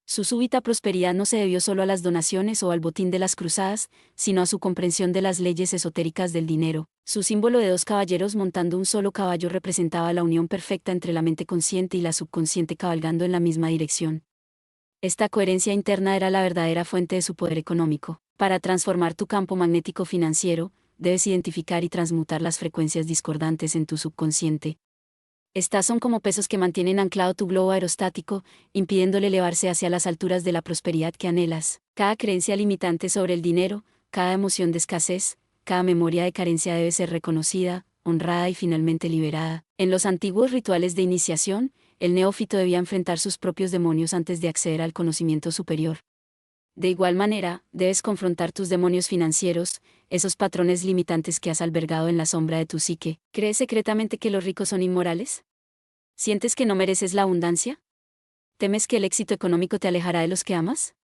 Su súbita prosperidad no se debió solo a las donaciones o al botín de las cruzadas, sino a su comprensión de las leyes esotéricas del dinero. Su símbolo de dos caballeros montando un solo caballo representaba la unión perfecta entre la mente consciente y la subconsciente cabalgando en la misma dirección. Esta coherencia interna era la verdadera fuente de su poder económico. Para transformar tu campo magnético financiero, debes identificar y transmutar las frecuencias discordantes en tu subconsciente. Estas son como pesos que mantienen anclado tu globo aerostático, impidiéndole elevarse hacia las alturas de la prosperidad que anhelas. Cada creencia limitante sobre el dinero, cada emoción de escasez, cada memoria de carencia debe ser reconocida, honrada y finalmente liberada. En los antiguos rituales de iniciación, el neófito debía enfrentar sus propios demonios antes de acceder al conocimiento superior. De igual manera, debes confrontar tus demonios financieros, esos patrones limitantes que has albergado en la sombra de tu psique. ¿Crees secretamente que los ricos son inmorales? ¿Sientes que no mereces la abundancia? ¿Temes que el éxito económico te alejará de los que amas?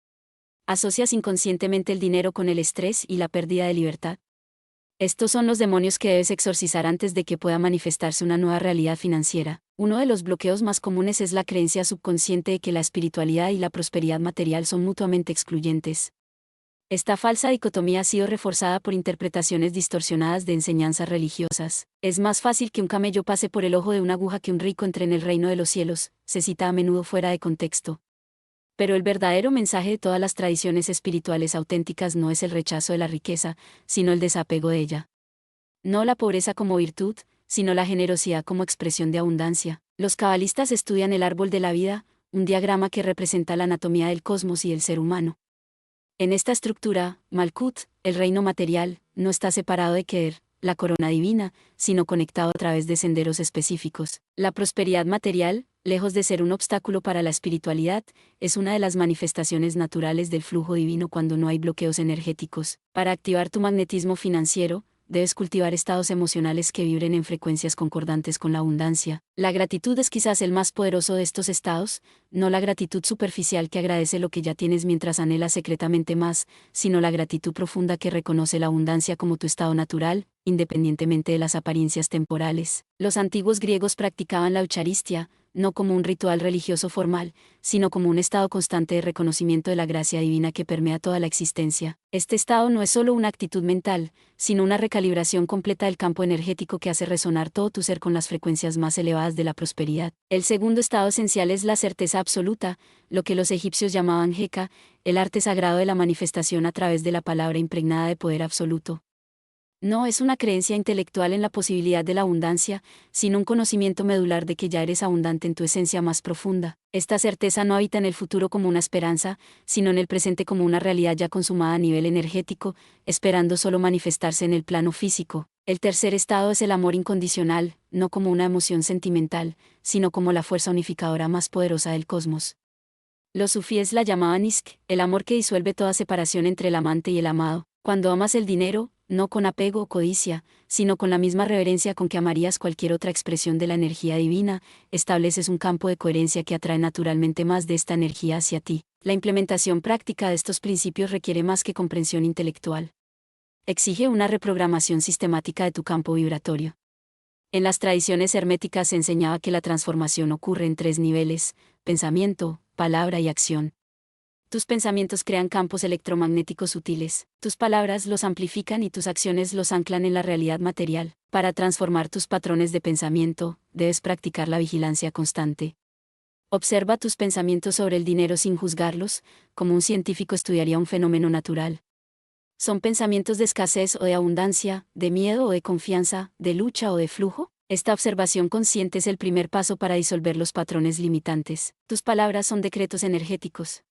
¿Asocias inconscientemente el dinero con el estrés y la pérdida de libertad? Estos son los demonios que debes exorcizar antes de que pueda manifestarse una nueva realidad financiera. Uno de los bloqueos más comunes es la creencia subconsciente de que la espiritualidad y la prosperidad material son mutuamente excluyentes. Esta falsa dicotomía ha sido reforzada por interpretaciones distorsionadas de enseñanzas religiosas. Es más fácil que un camello pase por el ojo de una aguja que un rico entre en el reino de los cielos, se cita a menudo fuera de contexto. Pero el verdadero mensaje de todas las tradiciones espirituales auténticas no es el rechazo de la riqueza, sino el desapego de ella. No la pobreza como virtud, sino la generosidad como expresión de abundancia. Los cabalistas estudian el árbol de la vida, un diagrama que representa la anatomía del cosmos y el ser humano. En esta estructura, Malkut, el reino material, no está separado de Keter, la corona divina, sino conectado a través de senderos específicos. La prosperidad material, lejos de ser un obstáculo para la espiritualidad, es una de las manifestaciones naturales del flujo divino cuando no hay bloqueos energéticos. Para activar tu magnetismo financiero, debes cultivar estados emocionales que vibren en frecuencias concordantes con la abundancia. La gratitud es quizás el más poderoso de estos estados, no la gratitud superficial que agradece lo que ya tienes mientras anhelas secretamente más, sino la gratitud profunda que reconoce la abundancia como tu estado natural, independientemente de las apariencias temporales. Los antiguos griegos practicaban la Eucharistia, no como un ritual religioso formal, sino como un estado constante de reconocimiento de la gracia divina que permea toda la existencia. Este estado no es solo una actitud mental, sino una recalibración completa del campo energético que hace resonar todo tu ser con las frecuencias más elevadas de la prosperidad. El segundo estado esencial es la certeza absoluta, lo que los egipcios llamaban Heka, el arte sagrado de la manifestación a través de la palabra impregnada de poder absoluto. No es una creencia intelectual en la posibilidad de la abundancia, sino un conocimiento medular de que ya eres abundante en tu esencia más profunda. Esta certeza no habita en el futuro como una esperanza, sino en el presente como una realidad ya consumada a nivel energético, esperando solo manifestarse en el plano físico. El tercer estado es el amor incondicional, no como una emoción sentimental, sino como la fuerza unificadora más poderosa del cosmos. Los sufíes la llamaban Ishq, el amor que disuelve toda separación entre el amante y el amado. Cuando amas el dinero, no con apego o codicia, sino con la misma reverencia con que amarías cualquier otra expresión de la energía divina, estableces un campo de coherencia que atrae naturalmente más de esta energía hacia ti. La implementación práctica de estos principios requiere más que comprensión intelectual. Exige una reprogramación sistemática de tu campo vibratorio. En las tradiciones herméticas se enseñaba que la transformación ocurre en 3 niveles: pensamiento, palabra y acción. Tus pensamientos crean campos electromagnéticos sutiles, tus palabras los amplifican y tus acciones los anclan en la realidad material. Para transformar tus patrones de pensamiento, debes practicar la vigilancia constante. Observa tus pensamientos sobre el dinero sin juzgarlos, como un científico estudiaría un fenómeno natural. ¿Son pensamientos de escasez o de abundancia, de miedo o de confianza, de lucha o de flujo? Esta observación consciente es el primer paso para disolver los patrones limitantes. Tus palabras son decretos energéticos.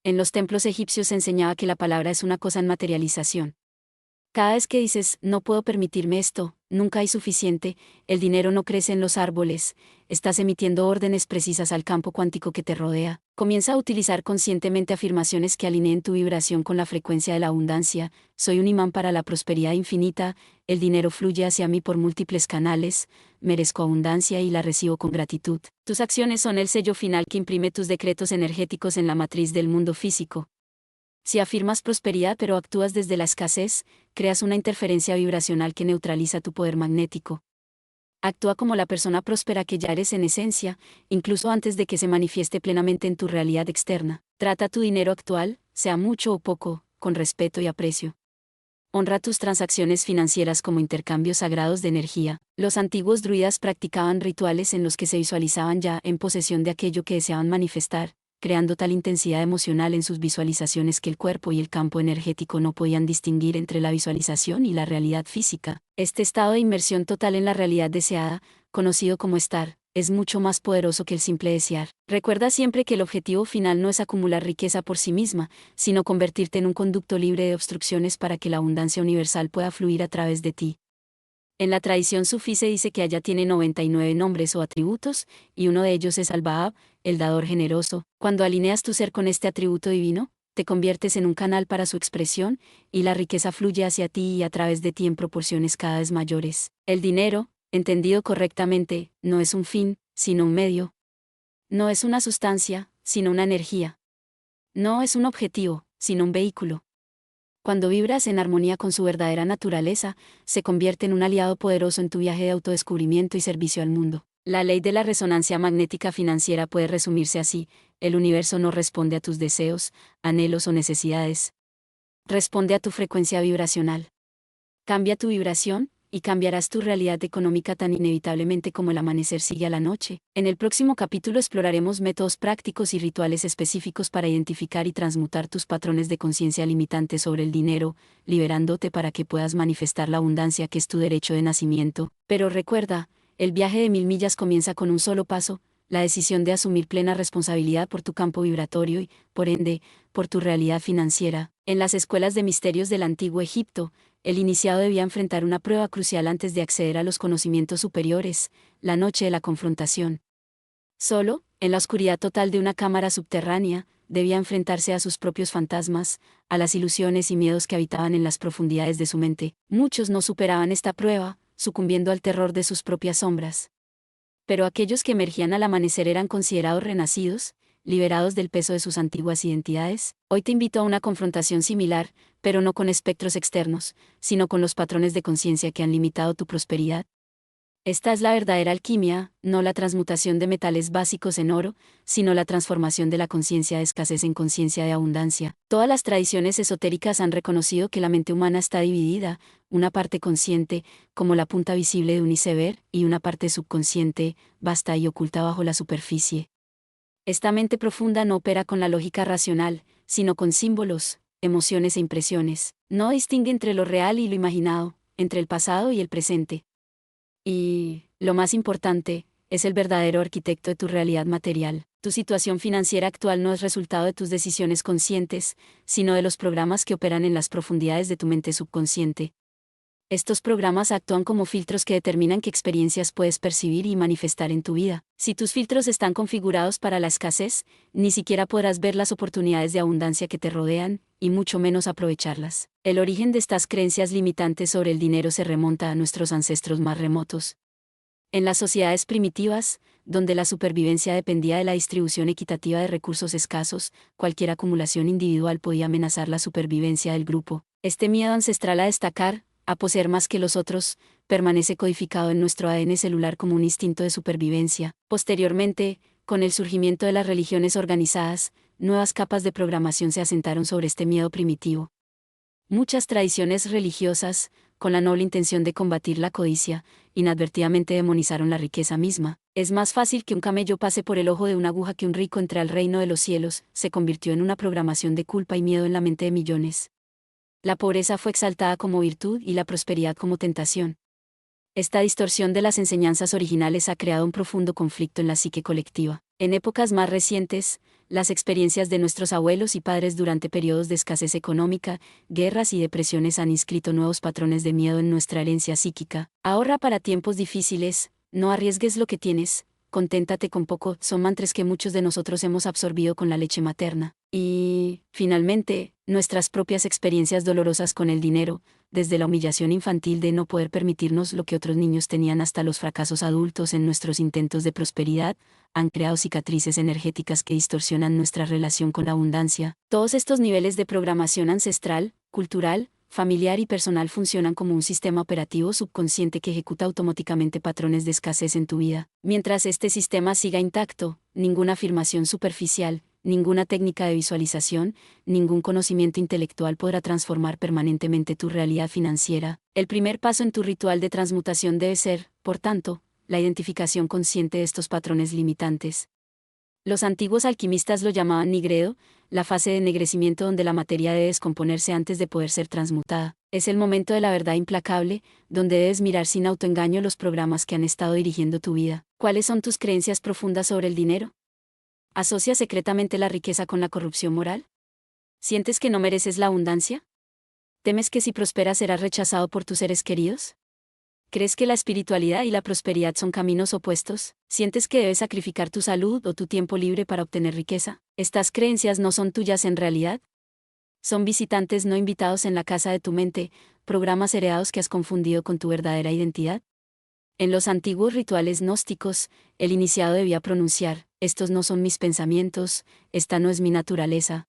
En los templos egipcios se enseñaba que la palabra es una cosa en materialización. Cada vez que dices, no puedo permitirme esto, nunca hay suficiente, el dinero no crece en los árboles, estás emitiendo órdenes precisas al campo cuántico que te rodea. Comienza a utilizar conscientemente afirmaciones que alineen tu vibración con la frecuencia de la abundancia. Soy un imán para la prosperidad infinita, el dinero fluye hacia mí por múltiples canales, merezco abundancia y la recibo con gratitud. Tus acciones son el sello final que imprime tus decretos energéticos en la matriz del mundo físico. Si afirmas prosperidad pero actúas desde la escasez, creas una interferencia vibracional que neutraliza tu poder magnético. Actúa como la persona próspera que ya eres en esencia, incluso antes de que se manifieste plenamente en tu realidad externa. Trata tu dinero actual, sea mucho o poco, con respeto y aprecio. Honra tus transacciones financieras como intercambios sagrados de energía. Los antiguos druidas practicaban rituales en los que se visualizaban ya en posesión de aquello que deseaban manifestar, creando tal intensidad emocional en sus visualizaciones que el cuerpo y el campo energético no podían distinguir entre la visualización y la realidad física. Este estado de inmersión total en la realidad deseada, conocido como estar, es mucho más poderoso que el simple desear. Recuerda siempre que el objetivo final no es acumular riqueza por sí misma, sino convertirte en un conducto libre de obstrucciones para que la abundancia universal pueda fluir a través de ti. En la tradición sufí se dice que Allah tiene 99 nombres o atributos, y uno de ellos es Al-Wahhab, el dador generoso. Cuando alineas tu ser con este atributo divino, te conviertes en un canal para su expresión, y la riqueza fluye hacia ti y a través de ti en proporciones cada vez mayores. El dinero, entendido correctamente, no es un fin, sino un medio. No es una sustancia, sino una energía. No es un objetivo, sino un vehículo. Cuando vibras en armonía con su verdadera naturaleza, se convierte en un aliado poderoso en tu viaje de autodescubrimiento y servicio al mundo. La ley de la resonancia magnética financiera puede resumirse así: el universo no responde a tus deseos, anhelos o necesidades. Responde a tu frecuencia vibracional. Cambia tu vibración, y cambiarás tu realidad económica tan inevitablemente como el amanecer sigue a la noche. En el próximo capítulo exploraremos métodos prácticos y rituales específicos para identificar y transmutar tus patrones de conciencia limitantes sobre el dinero, liberándote para que puedas manifestar la abundancia que es tu derecho de nacimiento. Pero recuerda, el viaje de 1000 millas comienza con un solo paso: la decisión de asumir plena responsabilidad por tu campo vibratorio y, por ende, por tu realidad financiera. En las escuelas de misterios del antiguo Egipto, el iniciado debía enfrentar una prueba crucial antes de acceder a los conocimientos superiores: la noche de la confrontación. Solo, en la oscuridad total de una cámara subterránea, debía enfrentarse a sus propios fantasmas, a las ilusiones y miedos que habitaban en las profundidades de su mente. Muchos no superaban esta prueba, sucumbiendo al terror de sus propias sombras. Pero aquellos que emergían al amanecer eran considerados renacidos, liberados del peso de sus antiguas identidades. Hoy te invito a una confrontación similar, pero no con espectros externos, sino con los patrones de conciencia que han limitado tu prosperidad. Esta es la verdadera alquimia, no la transmutación de metales básicos en oro, sino la transformación de la conciencia de escasez en conciencia de abundancia. Todas las tradiciones esotéricas han reconocido que la mente humana está dividida: una parte consciente, como la punta visible de un iceberg, y una parte subconsciente, vasta y oculta bajo la superficie. Esta mente profunda no opera con la lógica racional, sino con símbolos, emociones e impresiones. No distingue entre lo real y lo imaginado, entre el pasado y el presente. Y, lo más importante, es el verdadero arquitecto de tu realidad material. Tu situación financiera actual no es resultado de tus decisiones conscientes, sino de los programas que operan en las profundidades de tu mente subconsciente. Estos programas actúan como filtros que determinan qué experiencias puedes percibir y manifestar en tu vida. Si tus filtros están configurados para la escasez, ni siquiera podrás ver las oportunidades de abundancia que te rodean, y mucho menos aprovecharlas. El origen de estas creencias limitantes sobre el dinero se remonta a nuestros ancestros más remotos. En las sociedades primitivas, donde la supervivencia dependía de la distribución equitativa de recursos escasos, cualquier acumulación individual podía amenazar la supervivencia del grupo. Este miedo ancestral a destacar, a poseer más que los otros, permanece codificado en nuestro ADN celular como un instinto de supervivencia. Posteriormente, con el surgimiento de las religiones organizadas, nuevas capas de programación se asentaron sobre este miedo primitivo. Muchas tradiciones religiosas, con la noble intención de combatir la codicia, inadvertidamente demonizaron la riqueza misma. Es más fácil que un camello pase por el ojo de una aguja que un rico entre al reino de los cielos, se convirtió en una programación de culpa y miedo en la mente de millones. La pobreza fue exaltada como virtud y la prosperidad como tentación. Esta distorsión de las enseñanzas originales ha creado un profundo conflicto en la psique colectiva. En épocas más recientes, las experiencias de nuestros abuelos y padres durante periodos de escasez económica, guerras y depresiones han inscrito nuevos patrones de miedo en nuestra herencia psíquica. Ahorra para tiempos difíciles, no arriesgues lo que tienes, conténtate con poco, son mantras que muchos de nosotros hemos absorbido con la leche materna. Y, finalmente, nuestras propias experiencias dolorosas con el dinero, desde la humillación infantil de no poder permitirnos lo que otros niños tenían hasta los fracasos adultos en nuestros intentos de prosperidad, han creado cicatrices energéticas que distorsionan nuestra relación con la abundancia. Todos estos niveles de programación ancestral, cultural, familiar y personal funcionan como un sistema operativo subconsciente que ejecuta automáticamente patrones de escasez en tu vida. Mientras este sistema siga intacto, ninguna afirmación superficial, ninguna técnica de visualización, ningún conocimiento intelectual podrá transformar permanentemente tu realidad financiera. El primer paso en tu ritual de transmutación debe ser, por tanto, la identificación consciente de estos patrones limitantes. Los antiguos alquimistas lo llamaban nigredo, la fase de ennegrecimiento donde la materia debe descomponerse antes de poder ser transmutada. Es el momento de la verdad implacable, donde debes mirar sin autoengaño los programas que han estado dirigiendo tu vida. ¿Cuáles son tus creencias profundas sobre el dinero? ¿Asocias secretamente la riqueza con la corrupción moral? ¿Sientes que no mereces la abundancia? ¿Temes que si prosperas serás rechazado por tus seres queridos? ¿Crees que la espiritualidad y la prosperidad son caminos opuestos? ¿Sientes que debes sacrificar tu salud o tu tiempo libre para obtener riqueza? ¿Estas creencias no son tuyas en realidad? Son visitantes no invitados en la casa de tu mente, programas heredados que has confundido con tu verdadera identidad. En los antiguos rituales gnósticos, el iniciado debía pronunciar: estos no son mis pensamientos, esta no es mi naturaleza.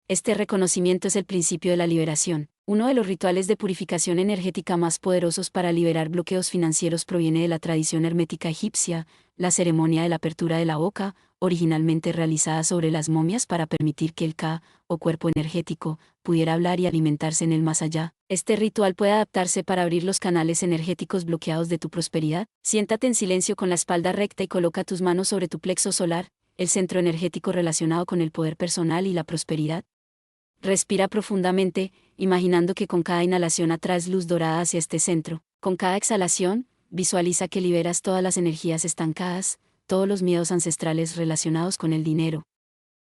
Este reconocimiento es el principio de la liberación. Uno de los rituales de purificación energética más poderosos para liberar bloqueos financieros proviene de la tradición hermética egipcia, la ceremonia de la apertura de la boca, originalmente realizada sobre las momias para permitir que el Ka, o cuerpo energético, pudiera hablar y alimentarse en el más allá. Este ritual puede adaptarse para abrir los canales energéticos bloqueados de tu prosperidad. Siéntate en silencio con la espalda recta y coloca tus manos sobre tu plexo solar, el centro energético relacionado con el poder personal y la prosperidad. Respira profundamente, imaginando que con cada inhalación atraes luz dorada hacia este centro. Con cada exhalación, visualiza que liberas todas las energías estancadas, todos los miedos ancestrales relacionados con el dinero.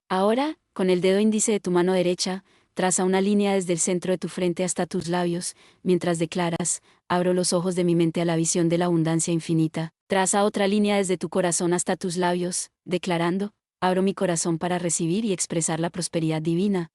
Ahora, con el dedo índice de tu mano derecha, traza una línea desde el centro de tu frente hasta tus labios, mientras declaras: abro los ojos de mi mente a la visión de la abundancia infinita. Traza otra línea desde tu corazón hasta tus labios, declarando: abro mi corazón para recibir y expresar la prosperidad divina.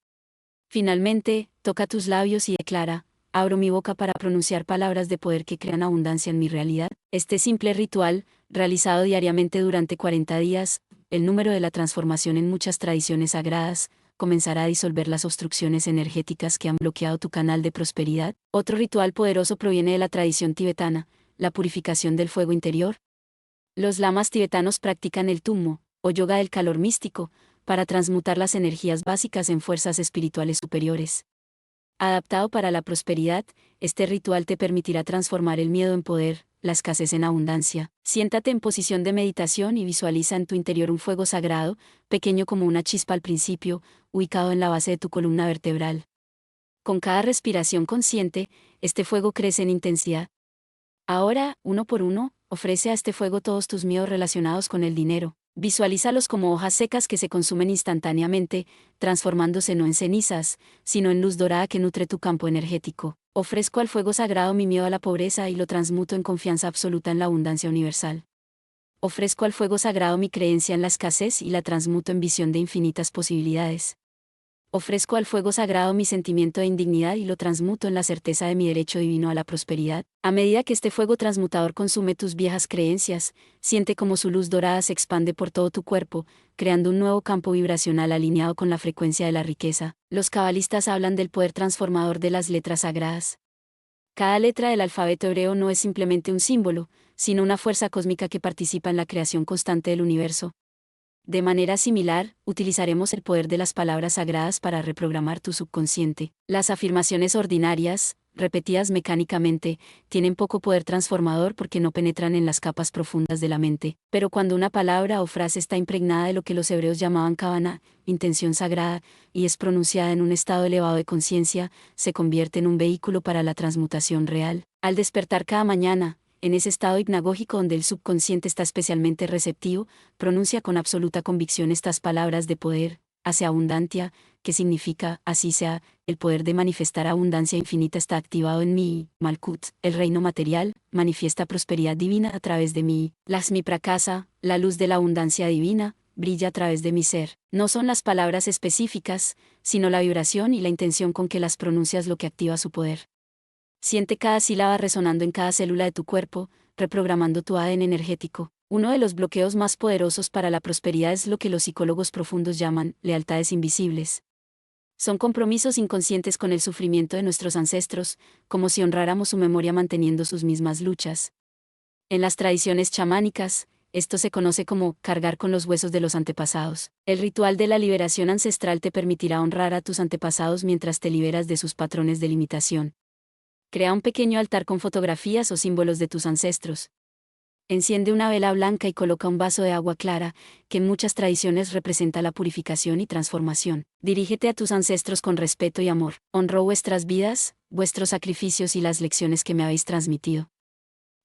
Finalmente, toca tus labios y declara: abro mi boca para pronunciar palabras de poder que crean abundancia en mi realidad. Este simple ritual, realizado diariamente durante 40 días, el número de la transformación en muchas tradiciones sagradas, comenzará a disolver las obstrucciones energéticas que han bloqueado tu canal de prosperidad. Otro ritual poderoso proviene de la tradición tibetana, la purificación del fuego interior. Los lamas tibetanos practican el tummo, o yoga del calor místico, para transmutar las energías básicas en fuerzas espirituales superiores. Adaptado para la prosperidad, este ritual te permitirá transformar el miedo en poder, la escasez en abundancia. Siéntate en posición de meditación y visualiza en tu interior un fuego sagrado, pequeño como una chispa al principio, ubicado en la base de tu columna vertebral. Con cada respiración consciente, este fuego crece en intensidad. Ahora, uno por uno, ofrece a este fuego todos tus miedos relacionados con el dinero. Visualízalos como hojas secas que se consumen instantáneamente, transformándose no en cenizas, sino en luz dorada que nutre tu campo energético. Ofrezco al fuego sagrado mi miedo a la pobreza y lo transmuto en confianza absoluta en la abundancia universal. Ofrezco al fuego sagrado mi creencia en la escasez y la transmuto en visión de infinitas posibilidades. Ofrezco al fuego sagrado mi sentimiento de indignidad y lo transmuto en la certeza de mi derecho divino a la prosperidad. A medida que este fuego transmutador consume tus viejas creencias, siente como su luz dorada se expande por todo tu cuerpo, creando un nuevo campo vibracional alineado con la frecuencia de la riqueza. Los cabalistas hablan del poder transformador de las letras sagradas. Cada letra del alfabeto hebreo no es simplemente un símbolo, sino una fuerza cósmica que participa en la creación constante del universo. De manera similar, utilizaremos el poder de las palabras sagradas para reprogramar tu subconsciente. Las afirmaciones ordinarias, repetidas mecánicamente, tienen poco poder transformador porque no penetran en las capas profundas de la mente. Pero cuando una palabra o frase está impregnada de lo que los hebreos llamaban kavana, intención sagrada, y es pronunciada en un estado elevado de conciencia, se convierte en un vehículo para la transmutación real. Al despertar cada mañana, en ese estado hipnagógico donde el subconsciente está especialmente receptivo, pronuncia con absoluta convicción estas palabras de poder, hace abundancia, que significa, así sea, el poder de manifestar abundancia infinita está activado en mí, Malkut, el reino material, manifiesta prosperidad divina a través de mí, Lakshmi Prakasa, la luz de la abundancia divina, brilla a través de mi ser. No son las palabras específicas, sino la vibración y la intención con que las pronuncias lo que activa su poder. Siente cada sílaba resonando en cada célula de tu cuerpo, reprogramando tu ADN energético. Uno de los bloqueos más poderosos para la prosperidad es lo que los psicólogos profundos llaman lealtades invisibles. Son compromisos inconscientes con el sufrimiento de nuestros ancestros, como si honráramos su memoria manteniendo sus mismas luchas. En las tradiciones chamánicas, esto se conoce como cargar con los huesos de los antepasados. El ritual de la liberación ancestral te permitirá honrar a tus antepasados mientras te liberas de sus patrones de limitación. Crea un pequeño altar con fotografías o símbolos de tus ancestros. Enciende una vela blanca y coloca un vaso de agua clara, que en muchas tradiciones representa la purificación y transformación. Dirígete a tus ancestros con respeto y amor. Honro vuestras vidas, vuestros sacrificios y las lecciones que me habéis transmitido.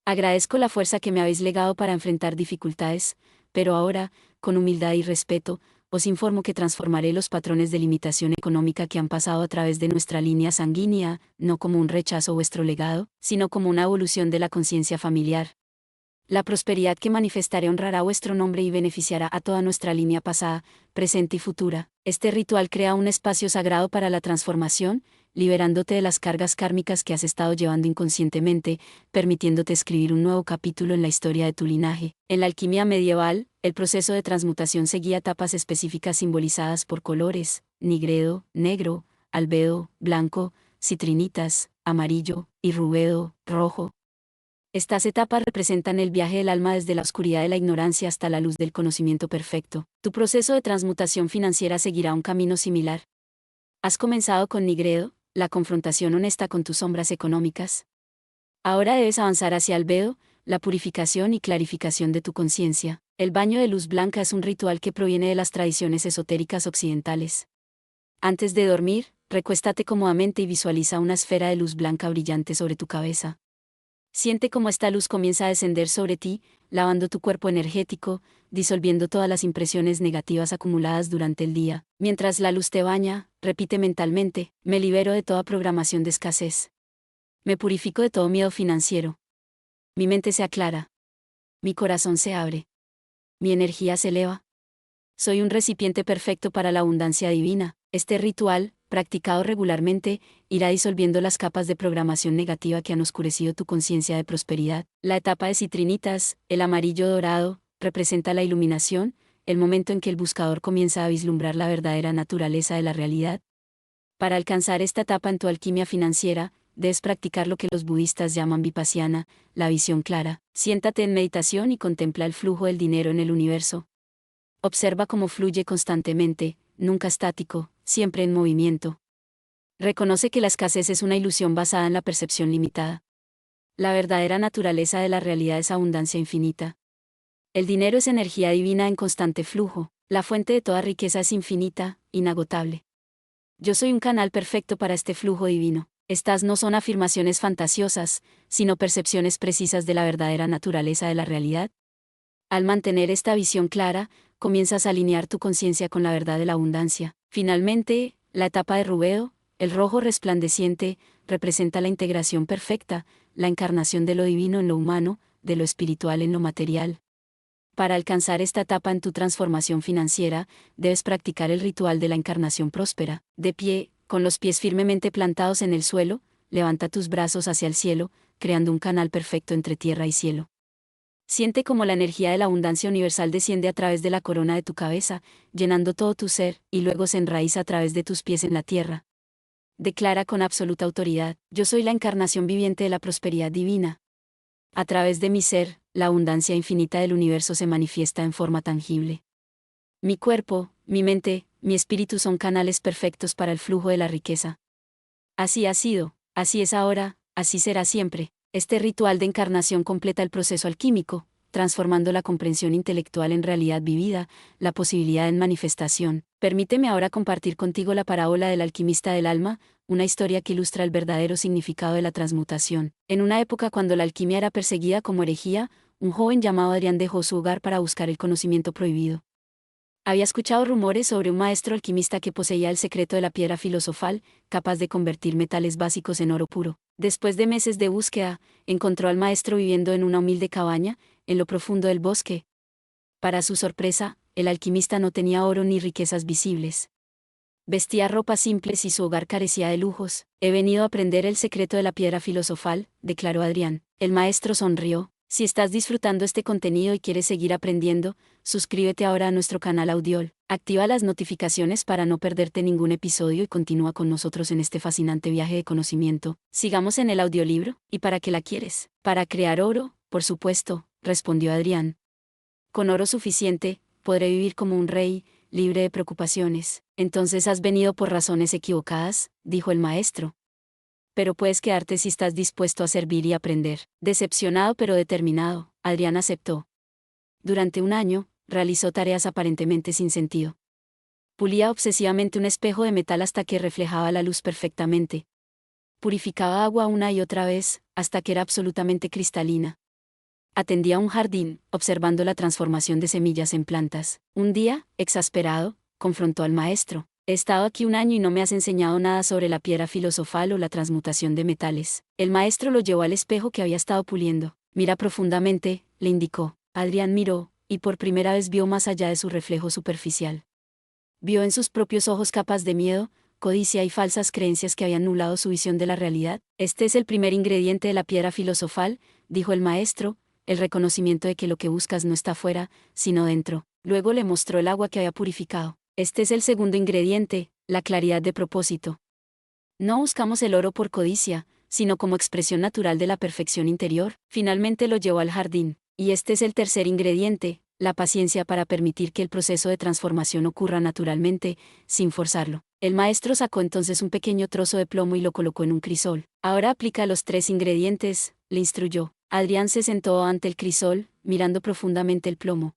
Agradezco la fuerza que me habéis legado para enfrentar dificultades, pero ahora, con humildad y respeto, os informo que transformaré los patrones de limitación económica que han pasado a través de nuestra línea sanguínea, no como un rechazo a vuestro legado, sino como una evolución de la conciencia familiar. La prosperidad que manifestaré honrará vuestro nombre y beneficiará a toda nuestra línea pasada, presente y futura. Este ritual crea un espacio sagrado para la transformación, liberándote de las cargas kármicas que has estado llevando inconscientemente, permitiéndote escribir un nuevo capítulo en la historia de tu linaje. En la alquimia medieval, el proceso de transmutación seguía etapas específicas simbolizadas por colores: nigredo, negro, albedo, blanco, citrinitas, amarillo, y rubedo, rojo. Estas etapas representan el viaje del alma desde la oscuridad de la ignorancia hasta la luz del conocimiento perfecto. Tu proceso de transmutación financiera seguirá un camino similar. Has comenzado con nigredo, la confrontación honesta con tus sombras económicas. Ahora debes avanzar hacia albedo, la purificación y clarificación de tu conciencia. El baño de luz blanca es un ritual que proviene de las tradiciones esotéricas occidentales. Antes de dormir, recuéstate cómodamente y visualiza una esfera de luz blanca brillante sobre tu cabeza. Siente cómo esta luz comienza a descender sobre ti, lavando tu cuerpo energético, disolviendo todas las impresiones negativas acumuladas durante el día. Mientras la luz te baña, repite mentalmente: me libero de toda programación de escasez. Me purifico de todo miedo financiero. Mi mente se aclara. Mi corazón se abre. Mi energía se eleva. Soy un recipiente perfecto para la abundancia divina. Este ritual, practicado regularmente, irá disolviendo las capas de programación negativa que han oscurecido tu conciencia de prosperidad. La etapa de citrinitas, el amarillo dorado, representa la iluminación, el momento en que el buscador comienza a vislumbrar la verdadera naturaleza de la realidad. Para alcanzar esta etapa en tu alquimia financiera, debes practicar lo que los budistas llaman vipassana, la visión clara. Siéntate en meditación y contempla el flujo del dinero en el universo. Observa cómo fluye constantemente, nunca estático, siempre en movimiento. Reconoce que la escasez es una ilusión basada en la percepción limitada. La verdadera naturaleza de la realidad es abundancia infinita. El dinero es energía divina en constante flujo, la fuente de toda riqueza es infinita, inagotable. Yo soy un canal perfecto para este flujo divino. Estas no son afirmaciones fantasiosas, sino percepciones precisas de la verdadera naturaleza de la realidad. Al mantener esta visión clara, comienzas a alinear tu conciencia con la verdad de la abundancia. Finalmente, la etapa de rubeo, el rojo resplandeciente, representa la integración perfecta, la encarnación de lo divino en lo humano, de lo espiritual en lo material. Para alcanzar esta etapa en tu transformación financiera, debes practicar el ritual de la encarnación próspera. De pie, con los pies firmemente plantados en el suelo, levanta tus brazos hacia el cielo, creando un canal perfecto entre tierra y cielo. Siente cómo la energía de la abundancia universal desciende a través de la corona de tu cabeza, llenando todo tu ser, y luego se enraiza a través de tus pies en la tierra. declara con absoluta autoridad: yo soy la encarnación viviente de la prosperidad divina. A través de mi ser, la abundancia infinita del universo se manifiesta en forma tangible. Mi cuerpo, mi mente, mi espíritu son canales perfectos para el flujo de la riqueza. Así ha sido, así es ahora, así será siempre. Este ritual de encarnación completa el proceso alquímico, transformando la comprensión intelectual en realidad vivida, la posibilidad en manifestación. Permíteme ahora compartir contigo la parábola del alquimista del alma, una historia que ilustra el verdadero significado de la transmutación. En una época cuando la alquimia era perseguida como herejía, un joven llamado Adrián dejó su hogar para buscar el conocimiento prohibido. Había escuchado rumores sobre un maestro alquimista que poseía el secreto de la piedra filosofal, capaz de convertir metales básicos en oro puro. Después de meses de búsqueda, encontró al maestro viviendo en una humilde cabaña, en lo profundo del bosque. Para su sorpresa, el alquimista no tenía oro ni riquezas visibles. Vestía ropas simples y su hogar carecía de lujos. He venido a aprender el secreto de la piedra filosofal, declaró Adrián. El maestro sonrió. Si estás disfrutando este contenido y quieres seguir aprendiendo, suscríbete ahora a nuestro canal Audiol. Activa las notificaciones para no perderte ningún episodio y continúa con nosotros en este fascinante viaje de conocimiento. Sigamos en el audiolibro. ¿Y para qué la quieres? Para crear oro, por supuesto, respondió Adrián. Con oro suficiente, podré vivir como un rey, libre de preocupaciones. Entonces has venido por razones equivocadas, dijo el maestro. Pero puedes quedarte si estás dispuesto a servir y aprender. Decepcionado pero determinado, Adrián aceptó. Durante un año, realizó tareas aparentemente sin sentido. Pulía obsesivamente un espejo de metal hasta que reflejaba la luz perfectamente. Purificaba agua una y otra vez, hasta que era absolutamente cristalina. Atendía un jardín, observando la transformación de semillas en plantas. Un día, exasperado, confrontó al maestro. He estado aquí un año y no me has enseñado nada sobre la piedra filosofal o la transmutación de metales. El maestro lo llevó al espejo que había estado puliendo. Mira profundamente, le indicó. Adrián miró, y por primera vez vio más allá de su reflejo superficial. Vio en sus propios ojos capas de miedo, codicia y falsas creencias que habían nublado su visión de la realidad. Este es el primer ingrediente de la piedra filosofal, dijo el maestro, el reconocimiento de que lo que buscas no está fuera, sino dentro. Luego le mostró el agua que había purificado. Este es el segundo ingrediente, la claridad de propósito. No buscamos el oro por codicia, sino como expresión natural de la perfección interior. Finalmente lo llevó al jardín. Y este es el tercer ingrediente, la paciencia para permitir que el proceso de transformación ocurra naturalmente, sin forzarlo. El maestro sacó entonces un pequeño trozo de plomo y lo colocó en un crisol. Ahora aplica los 3 ingredientes, le instruyó. Adrián se sentó ante el crisol, mirando profundamente el plomo.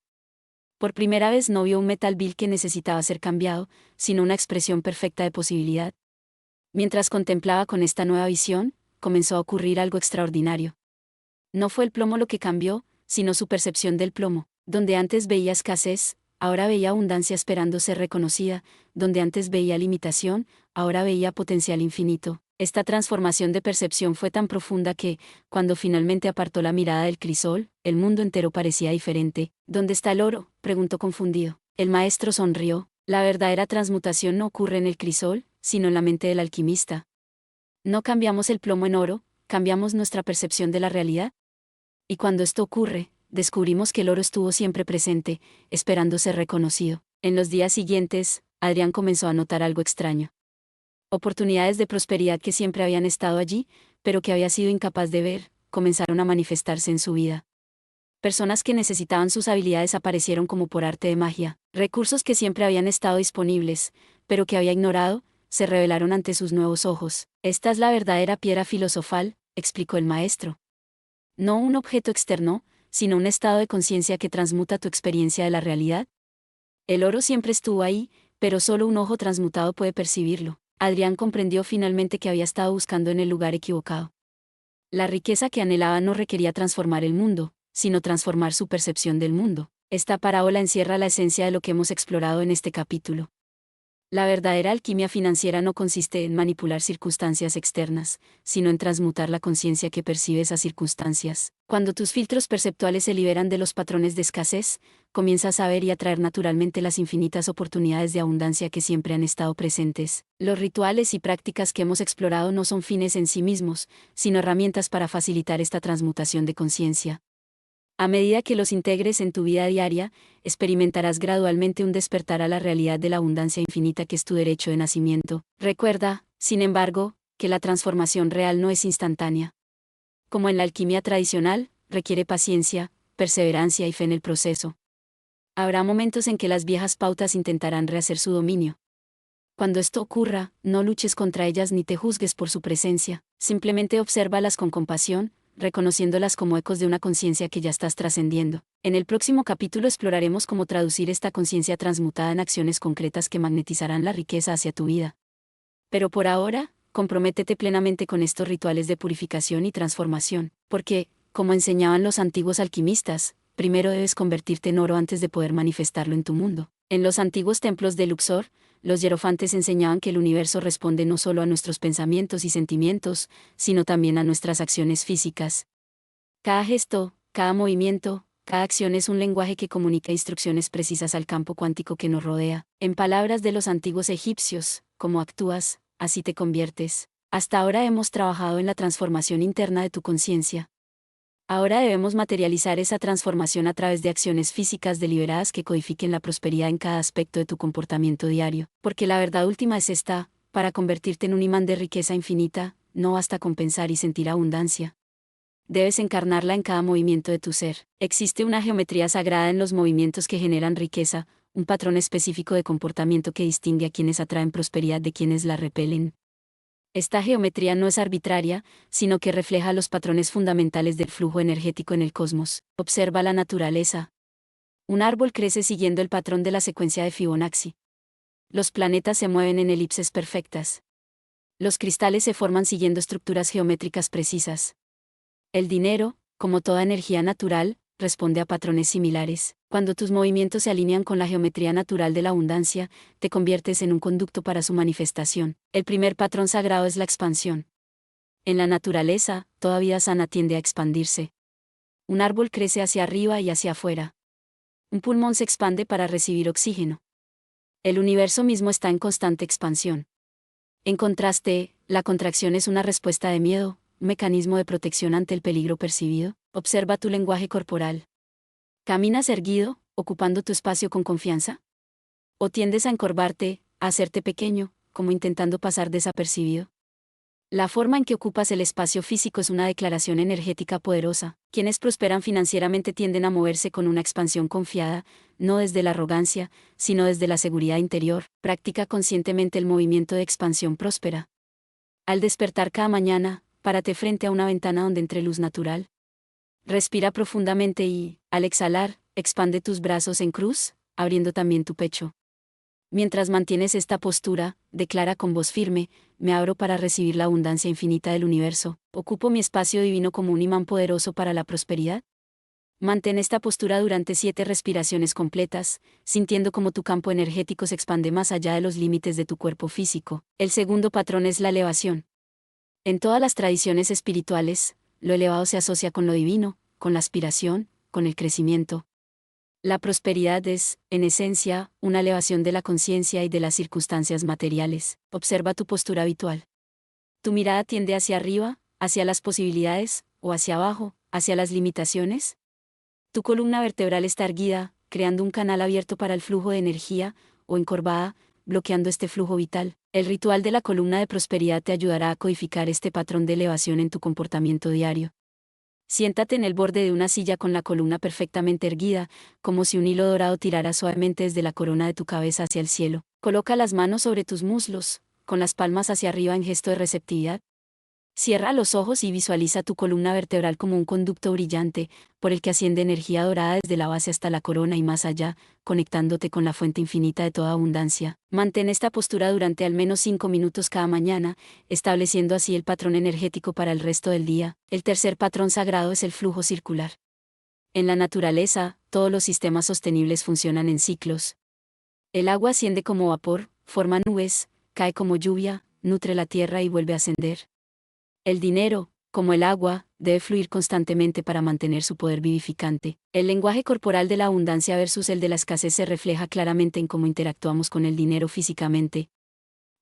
Por primera vez no vio un metal vil que necesitaba ser cambiado, sino una expresión perfecta de posibilidad. Mientras contemplaba con esta nueva visión, comenzó a ocurrir algo extraordinario. No fue el plomo lo que cambió, sino su percepción del plomo. Donde antes veía escasez, ahora veía abundancia esperando ser reconocida, donde antes veía limitación, ahora veía potencial infinito. Esta transformación de percepción fue tan profunda que, cuando finalmente apartó la mirada del crisol, el mundo entero parecía diferente. ¿Dónde está el oro?, preguntó confundido. El maestro sonrió. La verdadera transmutación no ocurre en el crisol, sino en la mente del alquimista. No cambiamos el plomo en oro, cambiamos nuestra percepción de la realidad. Y cuando esto ocurre, descubrimos que el oro estuvo siempre presente, esperando ser reconocido. En los días siguientes, Adrián comenzó a notar algo extraño. Oportunidades de prosperidad que siempre habían estado allí, pero que había sido incapaz de ver, comenzaron a manifestarse en su vida. Personas que necesitaban sus habilidades aparecieron como por arte de magia. Recursos que siempre habían estado disponibles, pero que había ignorado, se revelaron ante sus nuevos ojos. Esta es la verdadera piedra filosofal, explicó el maestro. No un objeto externo, sino un estado de conciencia que transmuta tu experiencia de la realidad. El oro siempre estuvo ahí, pero solo un ojo transmutado puede percibirlo. Adrián comprendió finalmente que había estado buscando en el lugar equivocado. La riqueza que anhelaba no requería transformar el mundo, sino transformar su percepción del mundo. Esta parábola encierra la esencia de lo que hemos explorado en este capítulo. La verdadera alquimia financiera no consiste en manipular circunstancias externas, sino en transmutar la conciencia que percibe esas circunstancias. Cuando tus filtros perceptuales se liberan de los patrones de escasez, comienzas a ver y atraer naturalmente las infinitas oportunidades de abundancia que siempre han estado presentes. Los rituales y prácticas que hemos explorado no son fines en sí mismos, sino herramientas para facilitar esta transmutación de conciencia. A medida que los integres en tu vida diaria, experimentarás gradualmente un despertar a la realidad de la abundancia infinita que es tu derecho de nacimiento. Recuerda, Sin embargo, que la transformación real no es instantánea. Como en la alquimia tradicional, requiere paciencia, perseverancia y fe en el proceso. Habrá momentos en que las viejas pautas intentarán rehacer su dominio. Cuando esto ocurra, no luches contra ellas ni te juzgues por su presencia, simplemente obsérvalas con compasión, reconociéndolas como ecos de una conciencia que ya estás trascendiendo. En el próximo capítulo exploraremos cómo traducir esta conciencia transmutada en acciones concretas que magnetizarán la riqueza hacia tu vida. Pero por ahora, comprométete plenamente con estos rituales de purificación y transformación, porque, como enseñaban los antiguos alquimistas, primero debes convertirte en oro antes de poder manifestarlo en tu mundo. En los antiguos templos de Luxor, los hierofantes enseñaban que el universo responde no solo a nuestros pensamientos y sentimientos, sino también a nuestras acciones físicas. Cada gesto, cada movimiento, cada acción es un lenguaje que comunica instrucciones precisas al campo cuántico que nos rodea. En palabras de los antiguos egipcios, como actúas, así te conviertes. Hasta ahora hemos trabajado en la transformación interna de tu conciencia. Ahora debemos materializar esa transformación a través de acciones físicas deliberadas que codifiquen la prosperidad en cada aspecto de tu comportamiento diario, porque la verdad última es esta: para convertirte en un imán de riqueza infinita, no basta con pensar y sentir abundancia. Debes encarnarla en cada movimiento de tu ser. Existe una geometría sagrada en los movimientos que generan riqueza, un patrón específico de comportamiento que distingue a quienes atraen prosperidad de quienes la repelen. Esta geometría no es arbitraria, sino que refleja los patrones fundamentales del flujo energético en el cosmos. Observa la naturaleza. Un árbol crece siguiendo el patrón de la secuencia de Fibonacci. Los planetas se mueven en elipses perfectas. Los cristales se forman siguiendo estructuras geométricas precisas. El dinero, como toda energía natural, responde a patrones similares. Cuando tus movimientos se alinean con la geometría natural de la abundancia, te conviertes en un conducto para su manifestación. El primer patrón sagrado es la expansión. En la naturaleza, toda vida sana tiende a expandirse. Un árbol crece hacia arriba y hacia afuera. Un pulmón se expande para recibir oxígeno. El universo mismo está en constante expansión. En contraste, la contracción es una respuesta de miedo, un mecanismo de protección ante el peligro percibido. Observa tu lenguaje corporal. ¿Caminas erguido, ocupando tu espacio con confianza? ¿O tiendes a encorvarte, a hacerte pequeño, como intentando pasar desapercibido? La forma en que ocupas el espacio físico es una declaración energética poderosa. Quienes prosperan financieramente tienden a moverse con una expansión confiada, no desde la arrogancia, sino desde la seguridad interior. Practica conscientemente el movimiento de expansión próspera. Al despertar cada mañana, párate frente a una ventana donde entre luz natural. Respira profundamente y, al exhalar, expande tus brazos en cruz, abriendo también tu pecho. Mientras mantienes esta postura, declara con voz firme: me abro para recibir la abundancia infinita del universo. ¿Ocupo mi espacio divino como un imán poderoso para la prosperidad? Mantén esta postura durante 7 respiraciones completas, sintiendo cómo tu campo energético se expande más allá de los límites de tu cuerpo físico. El segundo patrón es la elevación. En todas las tradiciones espirituales, lo elevado se asocia con lo divino, con la aspiración, con el crecimiento. La prosperidad es, en esencia, una elevación de la conciencia y de las circunstancias materiales. Observa tu postura habitual. ¿Tu mirada tiende hacia arriba, hacia las posibilidades, o hacia abajo, hacia las limitaciones? Tu columna vertebral está erguida, creando un canal abierto para el flujo de energía, o encorvada, bloqueando este flujo vital. El ritual de la columna de prosperidad te ayudará a codificar este patrón de elevación en tu comportamiento diario. Siéntate en el borde de una silla con la columna perfectamente erguida, como si un hilo dorado tirara suavemente desde la corona de tu cabeza hacia el cielo. Coloca las manos sobre tus muslos, con las palmas hacia arriba en gesto de receptividad. Cierra los ojos y visualiza tu columna vertebral como un conducto brillante, por el que asciende energía dorada desde la base hasta la corona y más allá, conectándote con la fuente infinita de toda abundancia. Mantén esta postura durante al menos 5 minutos cada mañana, estableciendo así el patrón energético para el resto del día. El tercer patrón sagrado es el flujo circular. En la naturaleza, todos los sistemas sostenibles funcionan en ciclos. El agua asciende como vapor, forma nubes, cae como lluvia, nutre la tierra y vuelve a ascender. El dinero, como el agua, debe fluir constantemente para mantener su poder vivificante. El lenguaje corporal de la abundancia versus el de la escasez se refleja claramente en cómo interactuamos con el dinero físicamente.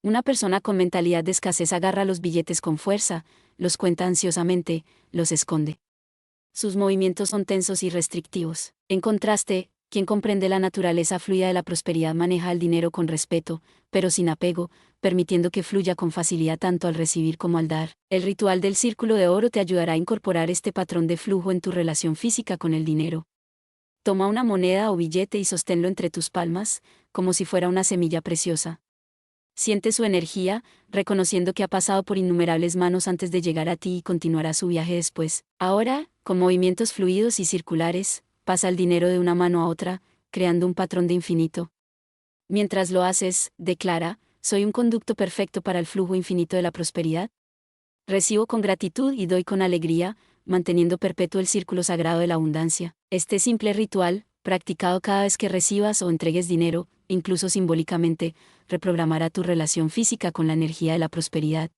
Una persona con mentalidad de escasez agarra los billetes con fuerza, los cuenta ansiosamente, los esconde. Sus movimientos son tensos y restrictivos. En contraste, Quien comprende la naturaleza fluida de la prosperidad maneja el dinero con respeto, pero sin apego, permitiendo que fluya con facilidad tanto al recibir como al dar. El ritual del círculo de oro te ayudará a incorporar este patrón de flujo en tu relación física con el dinero. Toma una moneda o billete y sosténlo entre tus palmas, como si fuera una semilla preciosa. Siente su energía, reconociendo que ha pasado por innumerables manos antes de llegar a ti y continuará su viaje después. Ahora, con movimientos fluidos y circulares, pasa el dinero de una mano a otra, creando un patrón de infinito. Mientras lo haces, declara, soy un conducto perfecto para el flujo infinito de la prosperidad. Recibo con gratitud y doy con alegría, manteniendo perpetuo el círculo sagrado de la abundancia. Este simple ritual, practicado cada vez que recibas o entregues dinero, incluso simbólicamente, reprogramará tu relación física con la energía de la prosperidad.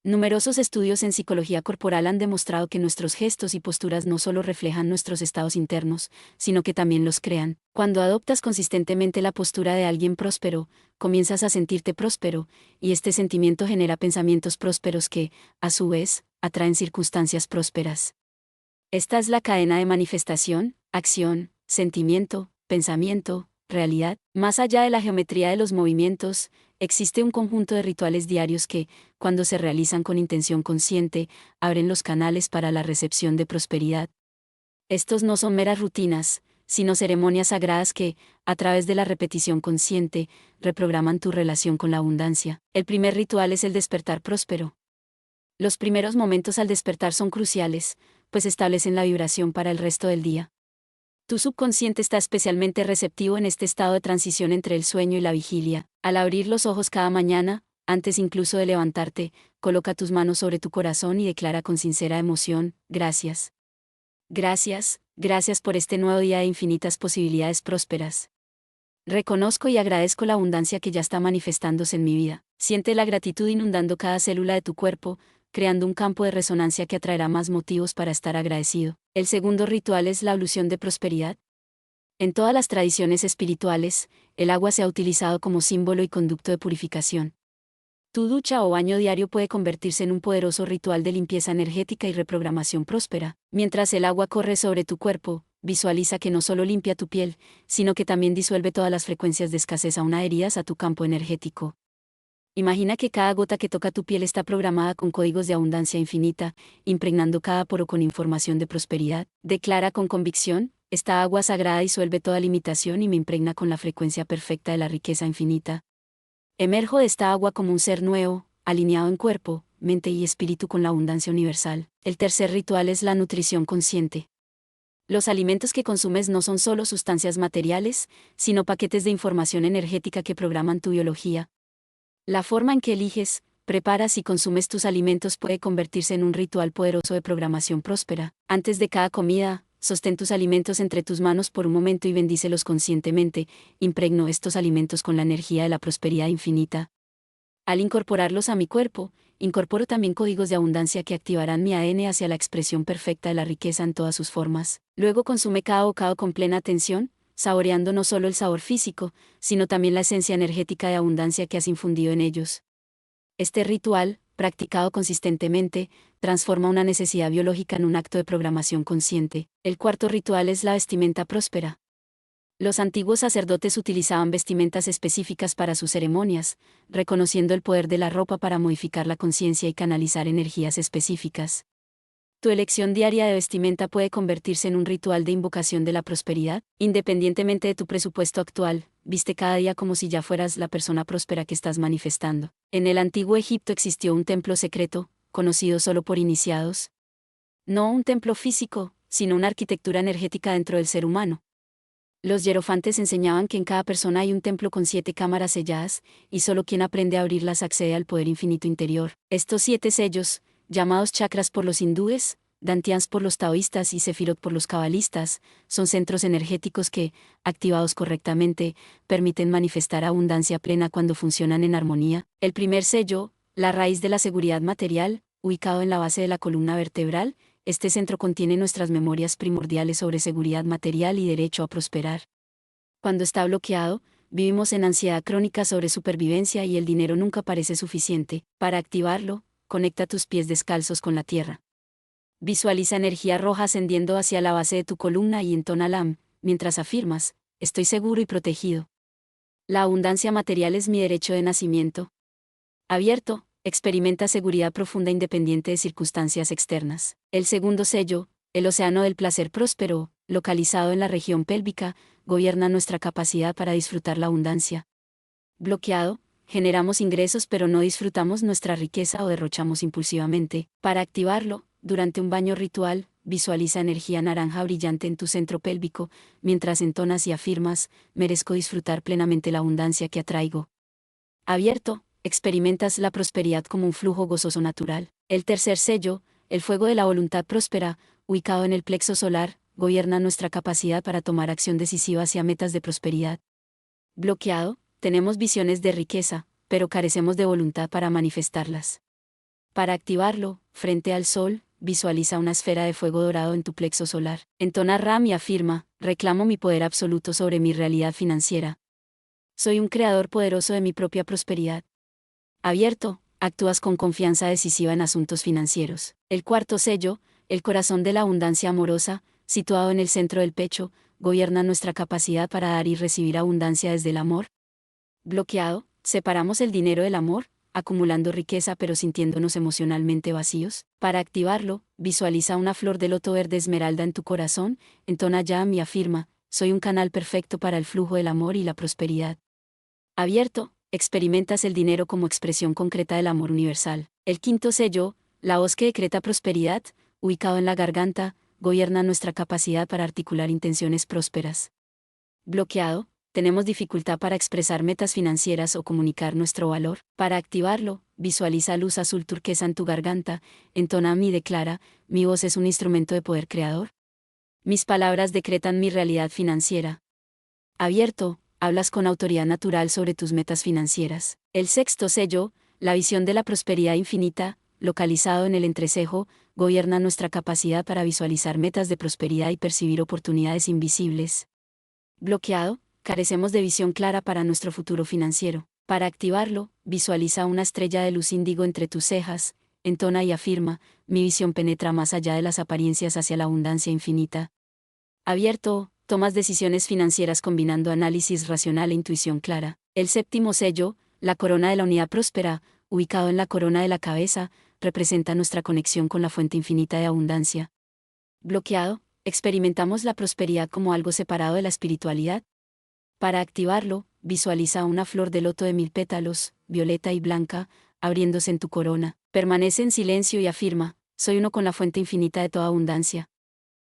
Numerosos estudios en psicología corporal han demostrado que nuestros gestos y posturas no solo reflejan nuestros estados internos, sino que también los crean. Cuando adoptas consistentemente la postura de alguien próspero, comienzas a sentirte próspero, y este sentimiento genera pensamientos prósperos que, a su vez, atraen circunstancias prósperas. Esta es la cadena de manifestación, acción, sentimiento, pensamiento, realidad. Más allá de la geometría de los movimientos, existe un conjunto de rituales diarios que, cuando se realizan con intención consciente, abren los canales para la recepción de prosperidad. Estos no son meras rutinas, sino ceremonias sagradas que, a través de la repetición consciente, reprograman tu relación con la abundancia. El primer ritual es el despertar próspero. Los primeros momentos al despertar son cruciales, pues establecen la vibración para el resto del día. Tu subconsciente está especialmente receptivo en este estado de transición entre el sueño y la vigilia. Al abrir los ojos cada mañana, antes incluso de levantarte, coloca tus manos sobre tu corazón y declara con sincera emoción, gracias. Gracias, gracias por este nuevo día de infinitas posibilidades prósperas. Reconozco y agradezco la abundancia que ya está manifestándose en mi vida. Siente la gratitud inundando cada célula de tu cuerpo, creando un campo de resonancia que atraerá más motivos para estar agradecido. El segundo ritual es la ablución de prosperidad. En todas las tradiciones espirituales, el agua se ha utilizado como símbolo y conducto de purificación. Tu ducha o baño diario puede convertirse en un poderoso ritual de limpieza energética y reprogramación próspera. Mientras el agua corre sobre tu cuerpo, visualiza que no solo limpia tu piel, sino que también disuelve todas las frecuencias de escasez aún adheridas a tu campo energético. Imagina que cada gota que toca tu piel está programada con códigos de abundancia infinita, impregnando cada poro con información de prosperidad. Declara con convicción, esta agua sagrada disuelve toda limitación y me impregna con la frecuencia perfecta de la riqueza infinita. Emerjo de esta agua como un ser nuevo, alineado en cuerpo, mente y espíritu con la abundancia universal. El tercer ritual es la nutrición consciente. Los alimentos que consumes no son solo sustancias materiales, sino paquetes de información energética que programan tu biología. La forma en que eliges, preparas y consumes tus alimentos puede convertirse en un ritual poderoso de programación próspera. Antes de cada comida, sostén tus alimentos entre tus manos por un momento y bendícelos conscientemente. Impregno estos alimentos con la energía de la prosperidad infinita. Al incorporarlos a mi cuerpo, incorporo también códigos de abundancia que activarán mi ADN hacia la expresión perfecta de la riqueza en todas sus formas. Luego consume cada bocado con plena atención, saboreando no solo el sabor físico, sino también la esencia energética de abundancia que has infundido en ellos. Este ritual, practicado consistentemente, transforma una necesidad biológica en un acto de programación consciente. El cuarto ritual es la vestimenta próspera. Los antiguos sacerdotes utilizaban vestimentas específicas para sus ceremonias, reconociendo el poder de la ropa para modificar la conciencia y canalizar energías específicas. Tu elección diaria de vestimenta puede convertirse en un ritual de invocación de la prosperidad. Independientemente de tu presupuesto actual, viste cada día como si ya fueras la persona próspera que estás manifestando. En el antiguo Egipto existió un templo secreto, conocido solo por iniciados. No un templo físico, sino una arquitectura energética dentro del ser humano. Los hierofantes enseñaban que en cada persona hay un templo con 7 cámaras selladas, y solo quien aprende a abrirlas accede al poder infinito interior. Estos 7 sellos, llamados chakras por los hindúes, dantians por los taoístas y sefirot por los cabalistas, son centros energéticos que, activados correctamente, permiten manifestar abundancia plena cuando funcionan en armonía. El primer sello, la raíz de la seguridad material, ubicado en la base de la columna vertebral, este centro contiene nuestras memorias primordiales sobre seguridad material y derecho a prosperar. Cuando está bloqueado, vivimos en ansiedad crónica sobre supervivencia y el dinero nunca parece suficiente. Para activarlo, conecta tus pies descalzos con la tierra. Visualiza energía roja ascendiendo hacia la base de tu columna y entona LAM, mientras afirmas, estoy seguro y protegido. La abundancia material es mi derecho de nacimiento. Abierto, experimenta seguridad profunda independiente de circunstancias externas. El segundo sello, el océano del placer próspero, localizado en la región pélvica, gobierna nuestra capacidad para disfrutar la abundancia. Bloqueado, generamos ingresos pero no disfrutamos nuestra riqueza o derrochamos impulsivamente. Para activarlo, durante un baño ritual, visualiza energía naranja brillante en tu centro pélvico, mientras entonas y afirmas, merezco disfrutar plenamente la abundancia que atraigo. Abierto, experimentas la prosperidad como un flujo gozoso natural. El tercer sello, el fuego de la voluntad próspera, ubicado en el plexo solar, gobierna nuestra capacidad para tomar acción decisiva hacia metas de prosperidad. Bloqueado, tenemos visiones de riqueza, pero carecemos de voluntad para manifestarlas. Para activarlo, frente al sol, visualiza una esfera de fuego dorado en tu plexo solar. Entona Ram y afirma, reclamo mi poder absoluto sobre mi realidad financiera. Soy un creador poderoso de mi propia prosperidad. Abierto, actúas con confianza decisiva en asuntos financieros. El cuarto sello, el corazón de la abundancia amorosa, situado en el centro del pecho, gobierna nuestra capacidad para dar y recibir abundancia desde el amor. Bloqueado, separamos el dinero del amor, acumulando riqueza pero sintiéndonos emocionalmente vacíos. Para activarlo, visualiza una flor de loto verde esmeralda en tu corazón, entona Yam y afirma, soy un canal perfecto para el flujo del amor y la prosperidad. Abierto, experimentas el dinero como expresión concreta del amor universal. El quinto sello, la voz que decreta prosperidad, ubicado en la garganta, gobierna nuestra capacidad para articular intenciones prósperas. Bloqueado, tenemos dificultad para expresar metas financieras o comunicar nuestro valor. Para activarlo, visualiza luz azul turquesa en tu garganta, entona y declara, mi voz es un instrumento de poder creador. Mis palabras decretan mi realidad financiera. Abierto, hablas con autoridad natural sobre tus metas financieras. El sexto sello, la visión de la prosperidad infinita, localizado en el entrecejo, gobierna nuestra capacidad para visualizar metas de prosperidad y percibir oportunidades invisibles. Bloqueado, carecemos de visión clara para nuestro futuro financiero. Para activarlo, visualiza una estrella de luz índigo entre tus cejas, entona y afirma, mi visión penetra más allá de las apariencias hacia la abundancia infinita. Abierto, tomas decisiones financieras combinando análisis racional e intuición clara. El séptimo sello, la corona de la unidad próspera, ubicado en la corona de la cabeza, representa nuestra conexión con la fuente infinita de abundancia. Bloqueado, experimentamos la prosperidad como algo separado de la espiritualidad. Para activarlo, visualiza una flor de loto de 1000 pétalos, violeta y blanca, abriéndose en tu corona. Permanece en silencio y afirma, soy uno con la fuente infinita de toda abundancia.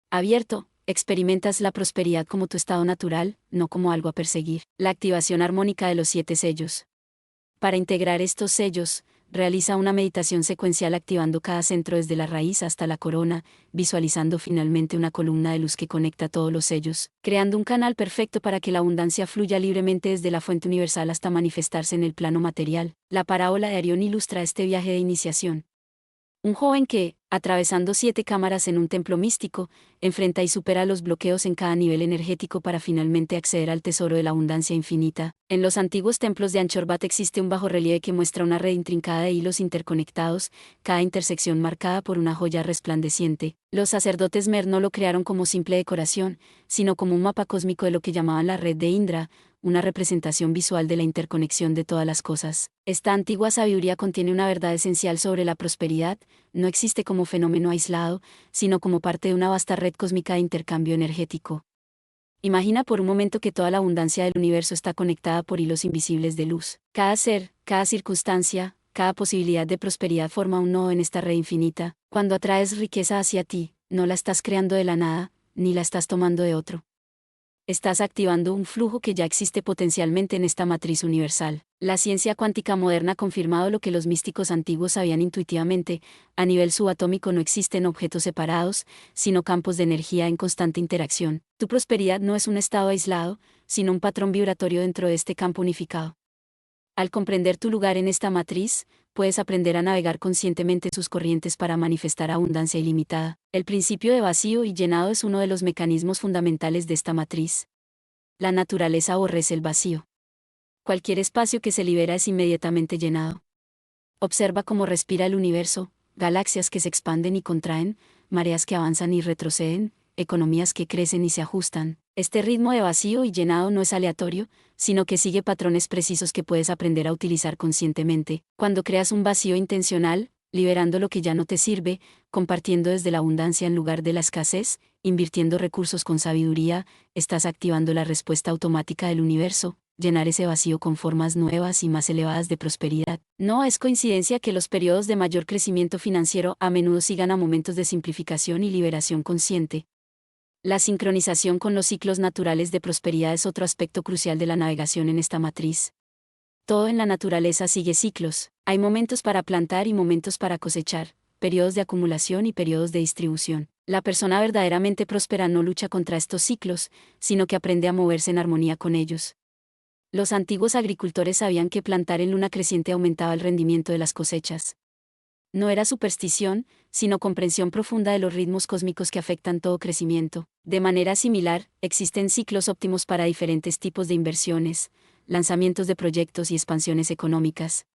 Abierto, experimentas la prosperidad como tu estado natural, no como algo a perseguir. La activación armónica de los 7 sellos. Para integrar estos sellos, realiza una meditación secuencial activando cada centro desde la raíz hasta la corona, visualizando finalmente una columna de luz que conecta todos los sellos, creando un canal perfecto para que la abundancia fluya libremente desde la fuente universal hasta manifestarse en el plano material. La parábola de Arión ilustra este viaje de iniciación. Un joven que, atravesando 7 cámaras en un templo místico, enfrenta y supera los bloqueos en cada nivel energético para finalmente acceder al tesoro de la abundancia infinita. En los antiguos templos de Angkor Wat existe un bajorrelieve que muestra una red intrincada de hilos interconectados, cada intersección marcada por una joya resplandeciente. Los sacerdotes Mer no lo crearon como simple decoración, sino como un mapa cósmico de lo que llamaban la red de Indra, una representación visual de la interconexión de todas las cosas. Esta antigua sabiduría contiene una verdad esencial sobre la prosperidad, no existe como fenómeno aislado, sino como parte de una vasta red cósmica de intercambio energético. Imagina por un momento que toda la abundancia del universo está conectada por hilos invisibles de luz. Cada ser, cada circunstancia, cada posibilidad de prosperidad forma un nodo en esta red infinita. Cuando atraes riqueza hacia ti, no la estás creando de la nada, ni la estás tomando de otro. Estás activando un flujo que ya existe potencialmente en esta matriz universal. La ciencia cuántica moderna ha confirmado lo que los místicos antiguos sabían intuitivamente: a nivel subatómico no existen objetos separados, sino campos de energía en constante interacción. Tu prosperidad no es un estado aislado, sino un patrón vibratorio dentro de este campo unificado. Al comprender tu lugar en esta matriz, puedes aprender a navegar conscientemente sus corrientes para manifestar abundancia ilimitada. El principio de vacío y llenado es uno de los mecanismos fundamentales de esta matriz. La naturaleza aborrece el vacío. Cualquier espacio que se libera es inmediatamente llenado. Observa cómo respira el universo: galaxias que se expanden y contraen, mareas que avanzan y retroceden, economías que crecen y se ajustan. Este ritmo de vacío y llenado no es aleatorio, sino que sigue patrones precisos que puedes aprender a utilizar conscientemente. Cuando creas un vacío intencional, liberando lo que ya no te sirve, compartiendo desde la abundancia en lugar de la escasez, invirtiendo recursos con sabiduría, estás activando la respuesta automática del universo, llenar ese vacío con formas nuevas y más elevadas de prosperidad. No es coincidencia que los periodos de mayor crecimiento financiero a menudo sigan a momentos de simplificación y liberación consciente. La sincronización con los ciclos naturales de prosperidad es otro aspecto crucial de la navegación en esta matriz. Todo en la naturaleza sigue ciclos, hay momentos para plantar y momentos para cosechar, periodos de acumulación y periodos de distribución. La persona verdaderamente próspera no lucha contra estos ciclos, sino que aprende a moverse en armonía con ellos. Los antiguos agricultores sabían que plantar en luna creciente aumentaba el rendimiento de las cosechas. No era superstición, sino comprensión profunda de los ritmos cósmicos que afectan todo crecimiento. De manera similar, existen ciclos óptimos para diferentes tipos de inversiones, lanzamientos de proyectos y expansiones económicas.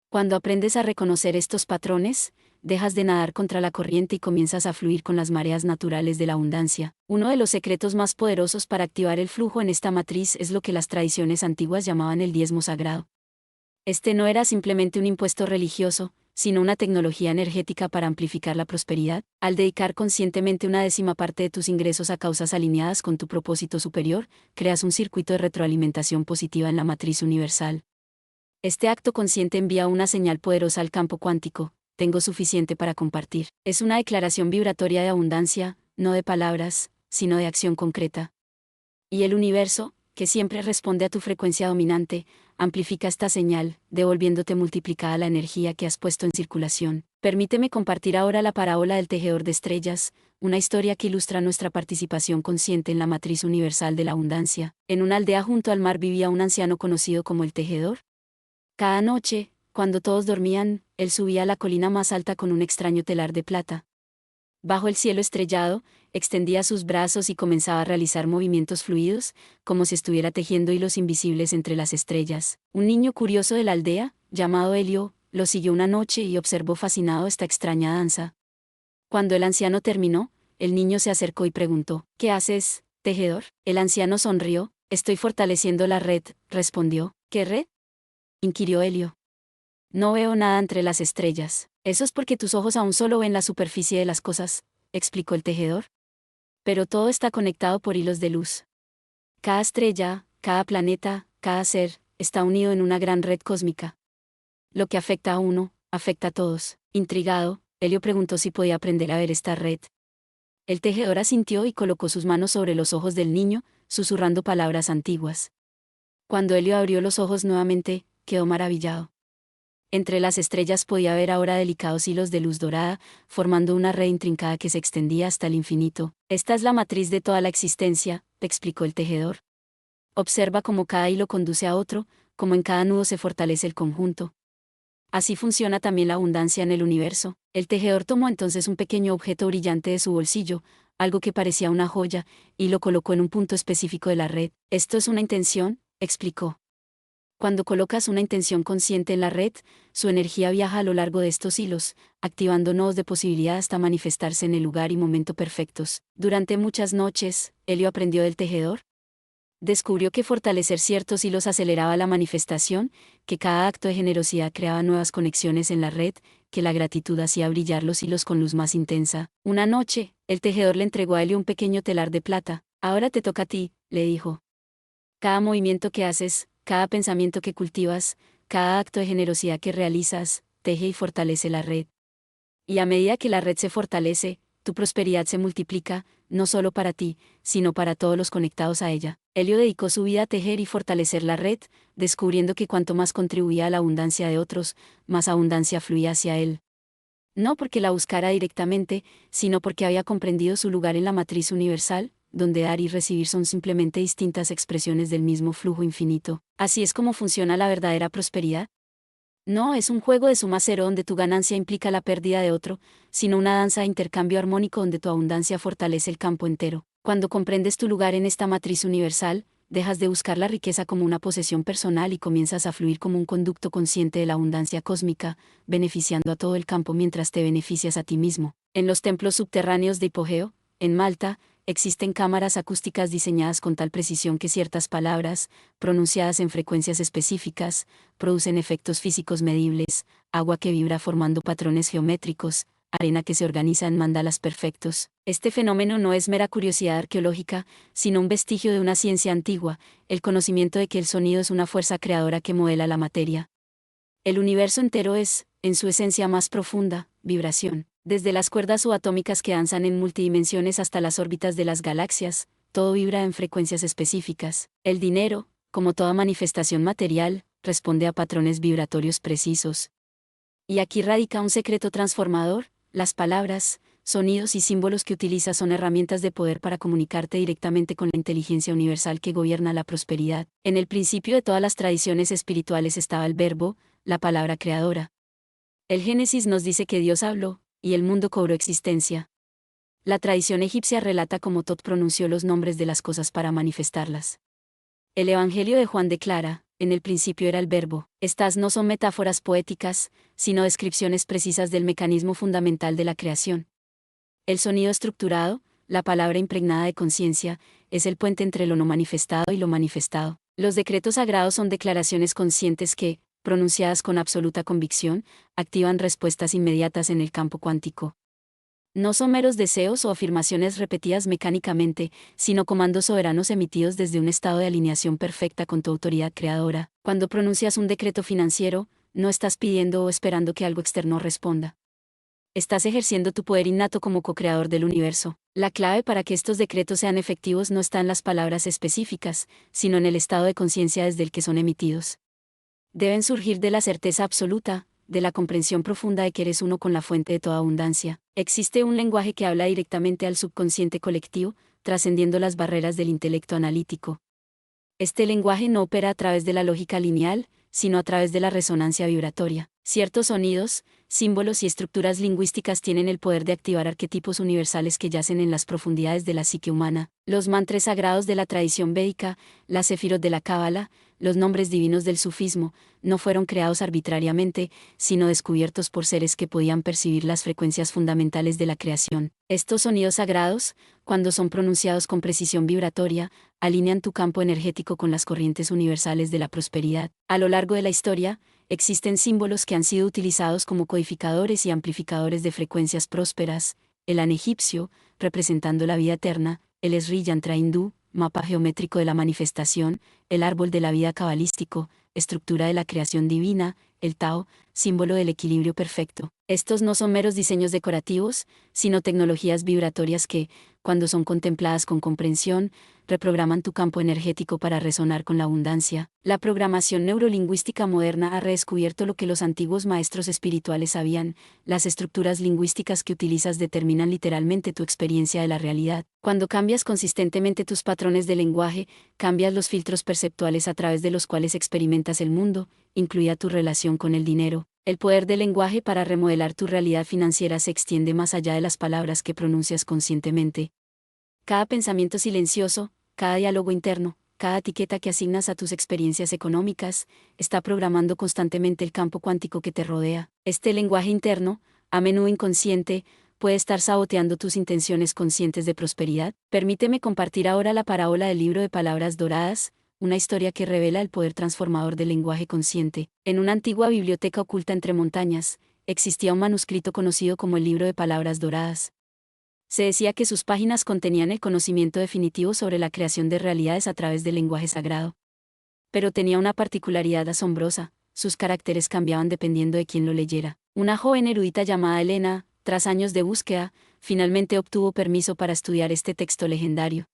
Cuando aprendes a reconocer estos patrones, dejas de nadar contra la corriente y comienzas a fluir con las mareas naturales de la abundancia. Uno de los secretos más poderosos para activar el flujo en esta matriz es lo que las tradiciones antiguas llamaban el diezmo sagrado. Este no era simplemente un impuesto religioso, sino una tecnología energética para amplificar la prosperidad. Al dedicar conscientemente una décima parte de tus ingresos a causas alineadas con tu propósito superior, creas un circuito de retroalimentación positiva en la matriz universal. Este acto consciente envía una señal poderosa al campo cuántico: tengo suficiente para compartir. Es una declaración vibratoria de abundancia, no de palabras, sino de acción concreta. Y el universo, que siempre responde a tu frecuencia dominante, amplifica esta señal, devolviéndote multiplicada la energía que has puesto en circulación. Permíteme compartir ahora la parábola del tejedor de estrellas, una historia que ilustra nuestra participación consciente en la matriz universal de la abundancia. En una aldea junto al mar vivía un anciano conocido como el tejedor. Cada noche, cuando todos dormían, él subía a la colina más alta con un extraño telar de plata. Bajo el cielo estrellado, extendía sus brazos y comenzaba a realizar movimientos fluidos, como si estuviera tejiendo hilos invisibles entre las estrellas. Un niño curioso de la aldea, llamado Helio, lo siguió una noche y observó fascinado esta extraña danza. Cuando el anciano terminó, el niño se acercó y preguntó: ¿Qué haces, tejedor? El anciano sonrió: Estoy fortaleciendo la red, respondió. ¿Qué red?, inquirió Helio. No veo nada entre las estrellas. Eso es porque tus ojos aún solo ven la superficie de las cosas, explicó el tejedor. Pero todo está conectado por hilos de luz. Cada estrella, cada planeta, cada ser, está unido en una gran red cósmica. Lo que afecta a uno, afecta a todos. Intrigado, Helio preguntó si podía aprender a ver esta red. El tejedor asintió y colocó sus manos sobre los ojos del niño, susurrando palabras antiguas. Cuando Helio abrió los ojos nuevamente, quedó maravillado. Entre las estrellas podía ver ahora delicados hilos de luz dorada, formando una red intrincada que se extendía hasta el infinito. Esta es la matriz de toda la existencia, explicó el tejedor. Observa cómo cada hilo conduce a otro, cómo en cada nudo se fortalece el conjunto. Así funciona también la abundancia en el universo. El tejedor tomó entonces un pequeño objeto brillante de su bolsillo, algo que parecía una joya, y lo colocó en un punto específico de la red. Esto es una intención, explicó. Cuando colocas una intención consciente en la red, su energía viaja a lo largo de estos hilos, activando nodos de posibilidad hasta manifestarse en el lugar y momento perfectos. Durante muchas noches, Helio aprendió del tejedor. Descubrió que fortalecer ciertos hilos aceleraba la manifestación, que cada acto de generosidad creaba nuevas conexiones en la red, que la gratitud hacía brillar los hilos con luz más intensa. Una noche, el tejedor le entregó a Helio un pequeño telar de plata. Ahora te toca a ti, le dijo. Cada movimiento que haces, cada pensamiento que cultivas, cada acto de generosidad que realizas, teje y fortalece la red. Y a medida que la red se fortalece, tu prosperidad se multiplica, no solo para ti, sino para todos los conectados a ella. Helio dedicó su vida a tejer y fortalecer la red, descubriendo que cuanto más contribuía a la abundancia de otros, más abundancia fluía hacia él. No porque la buscara directamente, sino porque había comprendido su lugar en la matriz universal, donde dar y recibir son simplemente distintas expresiones del mismo flujo infinito. Así es como funciona la verdadera prosperidad. No es un juego de suma cero donde tu ganancia implica la pérdida de otro, sino una danza de intercambio armónico donde tu abundancia fortalece el campo entero. Cuando comprendes tu lugar en esta matriz universal, dejas de buscar la riqueza como una posesión personal y comienzas a fluir como un conducto consciente de la abundancia cósmica, beneficiando a todo el campo mientras te beneficias a ti mismo. En los templos subterráneos de Hipogeo, en Malta, Existen cámaras acústicas diseñadas con tal precisión que ciertas palabras, pronunciadas en frecuencias específicas, producen efectos físicos medibles, agua que vibra formando patrones geométricos, arena que se organiza en mandalas perfectos. Este fenómeno no es mera curiosidad arqueológica, sino un vestigio de una ciencia antigua, el conocimiento de que el sonido es una fuerza creadora que modela la materia. El universo entero es, en su esencia más profunda, vibración. Desde las cuerdas subatómicas que danzan en multidimensiones hasta las órbitas de las galaxias, todo vibra en frecuencias específicas. El dinero, como toda manifestación material, responde a patrones vibratorios precisos. Y aquí radica un secreto transformador: las palabras, sonidos y símbolos que utilizas son herramientas de poder para comunicarte directamente con la inteligencia universal que gobierna la prosperidad. En el principio de todas las tradiciones espirituales estaba el verbo, la palabra creadora. El Génesis nos dice que Dios habló, y el mundo cobró existencia. La tradición egipcia relata cómo Tot pronunció los nombres de las cosas para manifestarlas. El Evangelio de Juan declara: en el principio era el Verbo. Estas no son metáforas poéticas, sino descripciones precisas del mecanismo fundamental de la creación. El sonido estructurado, la palabra impregnada de conciencia, es el puente entre lo no manifestado y lo manifestado. Los decretos sagrados son declaraciones conscientes que, pronunciadas con absoluta convicción, activan respuestas inmediatas en el campo cuántico. No son meros deseos o afirmaciones repetidas mecánicamente, sino comandos soberanos emitidos desde un estado de alineación perfecta con tu autoridad creadora. Cuando pronuncias un decreto financiero, no estás pidiendo o esperando que algo externo responda. Estás ejerciendo tu poder innato como co-creador del universo. La clave para que estos decretos sean efectivos no está en las palabras específicas, sino en el estado de conciencia desde el que son emitidos. Deben surgir de la certeza absoluta, de la comprensión profunda de que eres uno con la fuente de toda abundancia. Existe un lenguaje que habla directamente al subconsciente colectivo, trascendiendo las barreras del intelecto analítico. Este lenguaje no opera a través de la lógica lineal, sino a través de la resonancia vibratoria. Ciertos sonidos, símbolos y estructuras lingüísticas tienen el poder de activar arquetipos universales que yacen en las profundidades de la psique humana. Los mantras sagrados de la tradición védica, las sefirot de la cábala, los nombres divinos del sufismo, no fueron creados arbitrariamente, sino descubiertos por seres que podían percibir las frecuencias fundamentales de la creación. Estos sonidos sagrados, cuando son pronunciados con precisión vibratoria, alinean tu campo energético con las corrientes universales de la prosperidad. A lo largo de la historia, existen símbolos que han sido utilizados como codificadores y amplificadores de frecuencias prósperas: el an egipcio, representando la vida eterna; el Sri Yantra hindú, mapa geométrico de la manifestación; el árbol de la vida cabalístico, estructura de la creación divina; el Tao, símbolo del equilibrio perfecto. Estos no son meros diseños decorativos, sino tecnologías vibratorias que, cuando son contempladas con comprensión, reprograman tu campo energético para resonar con la abundancia. La programación neurolingüística moderna ha redescubierto lo que los antiguos maestros espirituales sabían: las estructuras lingüísticas que utilizas determinan literalmente tu experiencia de la realidad. Cuando cambias consistentemente tus patrones de lenguaje, cambias los filtros perceptuales a través de los cuales experimentas el mundo, incluida tu relación con el dinero. El poder del lenguaje para remodelar tu realidad financiera se extiende más allá de las palabras que pronuncias conscientemente. Cada pensamiento silencioso, cada diálogo interno, cada etiqueta que asignas a tus experiencias económicas, está programando constantemente el campo cuántico que te rodea. Este lenguaje interno, a menudo inconsciente, puede estar saboteando tus intenciones conscientes de prosperidad. Permíteme compartir ahora la parábola del libro de palabras doradas, una historia que revela el poder transformador del lenguaje consciente. En una antigua biblioteca oculta entre montañas, existía un manuscrito conocido como el libro de palabras doradas. Se decía que sus páginas contenían el conocimiento definitivo sobre la creación de realidades a través del lenguaje sagrado. Pero tenía una particularidad asombrosa: sus caracteres cambiaban dependiendo de quién lo leyera. Una joven erudita llamada Elena, tras años de búsqueda, finalmente obtuvo permiso para estudiar este texto legendario.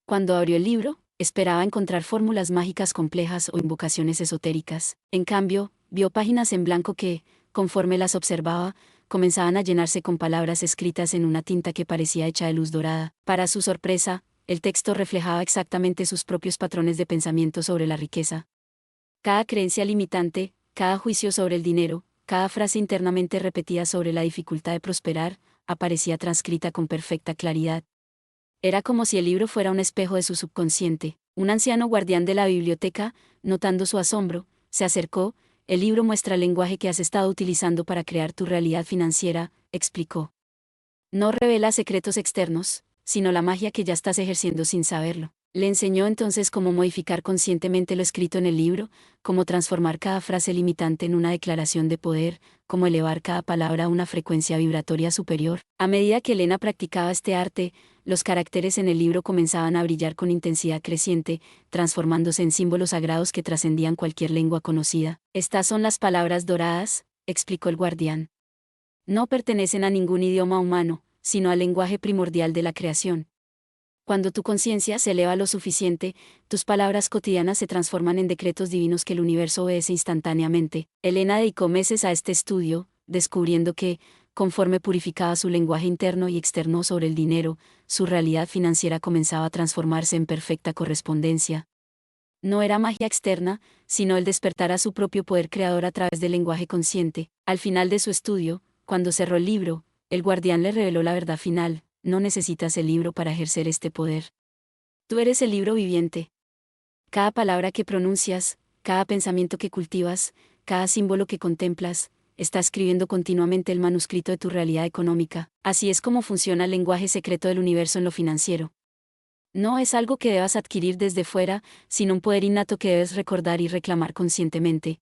Cuando abrió el libro, esperaba encontrar fórmulas mágicas complejas o invocaciones esotéricas. En cambio, vio páginas en blanco que, conforme las observaba, comenzaban a llenarse con palabras escritas en una tinta que parecía hecha de luz dorada. Para su sorpresa, el texto reflejaba exactamente sus propios patrones de pensamiento sobre la riqueza. Cada creencia limitante, cada juicio sobre el dinero, cada frase internamente repetida sobre la dificultad de prosperar, aparecía transcrita con perfecta claridad. Era como si el libro fuera un espejo de su subconsciente. Un anciano guardián de la biblioteca, notando su asombro, se acercó. «El libro muestra el lenguaje que has estado utilizando para crear tu realidad financiera», explicó. «No revela secretos externos, sino la magia que ya estás ejerciendo sin saberlo. Le enseñó entonces cómo modificar conscientemente lo escrito en el libro, cómo transformar cada frase limitante en una declaración de poder, cómo elevar cada palabra a una frecuencia vibratoria superior. A medida que Elena practicaba este arte, los caracteres en el libro comenzaban a brillar con intensidad creciente, transformándose en símbolos sagrados que trascendían cualquier lengua conocida. Estas son las palabras doradas, explicó el guardián. No pertenecen a ningún idioma humano, sino al lenguaje primordial de la creación. Cuando tu conciencia se eleva lo suficiente, tus palabras cotidianas se transforman en decretos divinos que el universo obedece instantáneamente. Elena dedicó meses a este estudio, descubriendo que, conforme purificaba su lenguaje interno y externo sobre el dinero, su realidad financiera comenzaba a transformarse en perfecta correspondencia. No era magia externa, sino el despertar a su propio poder creador a través del lenguaje consciente. Al final de su estudio, cuando cerró el libro, el guardián le reveló la verdad final: no necesitas el libro para ejercer este poder. Tú eres el libro viviente. Cada palabra que pronuncias, cada pensamiento que cultivas, cada símbolo que contemplas, está escribiendo continuamente el manuscrito de tu realidad económica. Así es como funciona el lenguaje secreto del universo en lo financiero. No es algo que debas adquirir desde fuera, sino un poder innato que debes recordar y reclamar conscientemente.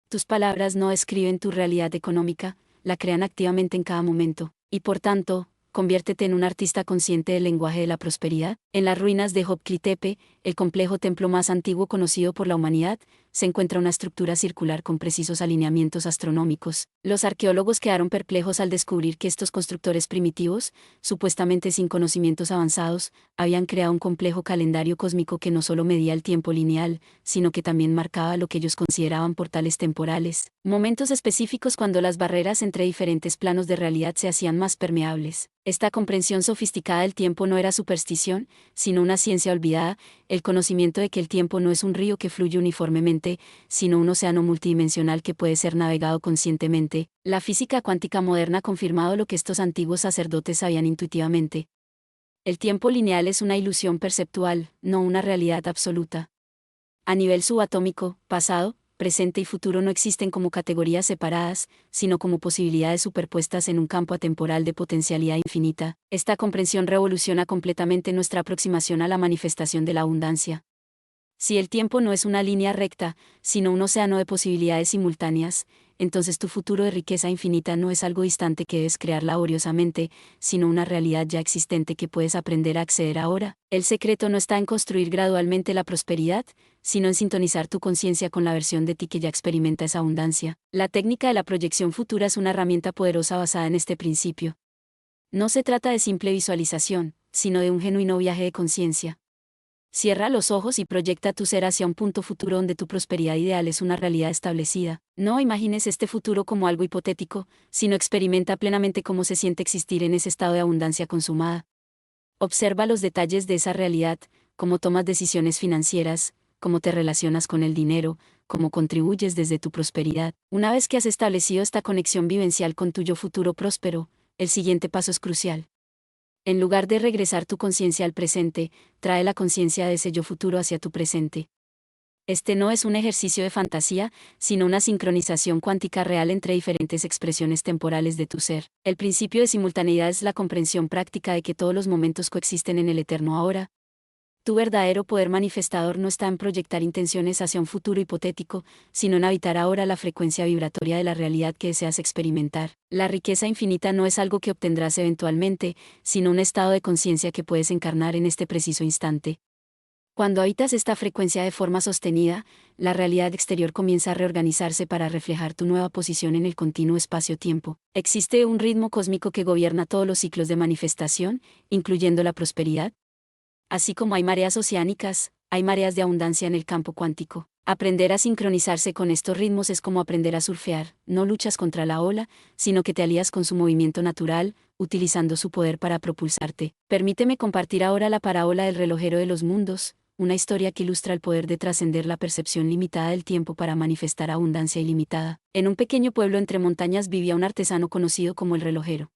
Tus palabras no escriben tu realidad económica, la crean activamente en cada momento, y por tanto, conviértete en un artista consciente del lenguaje de la prosperidad. En las ruinas de Göbekli Tepe, el complejo templo más antiguo conocido por la humanidad, se encuentra una estructura circular con precisos alineamientos astronómicos. Los arqueólogos quedaron perplejos al descubrir que estos constructores primitivos, supuestamente sin conocimientos avanzados, habían creado un complejo calendario cósmico que no solo medía el tiempo lineal, sino que también marcaba lo que ellos consideraban portales temporales, momentos específicos cuando las barreras entre diferentes planos de realidad se hacían más permeables. Esta comprensión sofisticada del tiempo no era superstición, sino una ciencia olvidada, el conocimiento de que el tiempo no es un río que fluye uniformemente, sino un océano multidimensional que puede ser navegado conscientemente. La física cuántica moderna ha confirmado lo que estos antiguos sacerdotes sabían intuitivamente. El tiempo lineal es una ilusión perceptual, no una realidad absoluta. A nivel subatómico, pasado, presente y futuro no existen como categorías separadas, sino como posibilidades superpuestas en un campo atemporal de potencialidad infinita. Esta comprensión revoluciona completamente nuestra aproximación a la manifestación de la abundancia. Si el tiempo no es una línea recta, sino un océano de posibilidades simultáneas, entonces tu futuro de riqueza infinita no es algo distante que debes crear laboriosamente, sino una realidad ya existente que puedes aprender a acceder ahora. El secreto no está en construir gradualmente la prosperidad, sino en sintonizar tu conciencia con la versión de ti que ya experimenta esa abundancia. La técnica de la proyección futura es una herramienta poderosa basada en este principio. No se trata de simple visualización, sino de un genuino viaje de conciencia. Cierra los ojos y proyecta tu ser hacia un punto futuro donde tu prosperidad ideal es una realidad establecida. No imagines este futuro como algo hipotético, sino experimenta plenamente cómo se siente existir en ese estado de abundancia consumada. Observa los detalles de esa realidad, cómo tomas decisiones financieras, cómo te relacionas con el dinero, cómo contribuyes desde tu prosperidad. Una vez que has establecido esta conexión vivencial con tu yo futuro próspero, el siguiente paso es crucial. En lugar de regresar tu conciencia al presente, trae la conciencia de ese yo futuro hacia tu presente. Este no es un ejercicio de fantasía, sino una sincronización cuántica real entre diferentes expresiones temporales de tu ser. El principio de simultaneidad es la comprensión práctica de que todos los momentos coexisten en el eterno ahora. Tu verdadero poder manifestador no está en proyectar intenciones hacia un futuro hipotético, sino en habitar ahora la frecuencia vibratoria de la realidad que deseas experimentar. La riqueza infinita no es algo que obtendrás eventualmente, sino un estado de conciencia que puedes encarnar en este preciso instante. Cuando habitas esta frecuencia de forma sostenida, la realidad exterior comienza a reorganizarse para reflejar tu nueva posición en el continuo espacio-tiempo. Existe un ritmo cósmico que gobierna todos los ciclos de manifestación, incluyendo la prosperidad. Así como hay mareas oceánicas, hay mareas de abundancia en el campo cuántico. Aprender a sincronizarse con estos ritmos es como aprender a surfear. No luchas contra la ola, sino que te alías con su movimiento natural, utilizando su poder para propulsarte. Permíteme compartir ahora la parábola del relojero de los mundos, una historia que ilustra el poder de trascender la percepción limitada del tiempo para manifestar abundancia ilimitada. En un pequeño pueblo entre montañas vivía un artesano conocido como el relojero.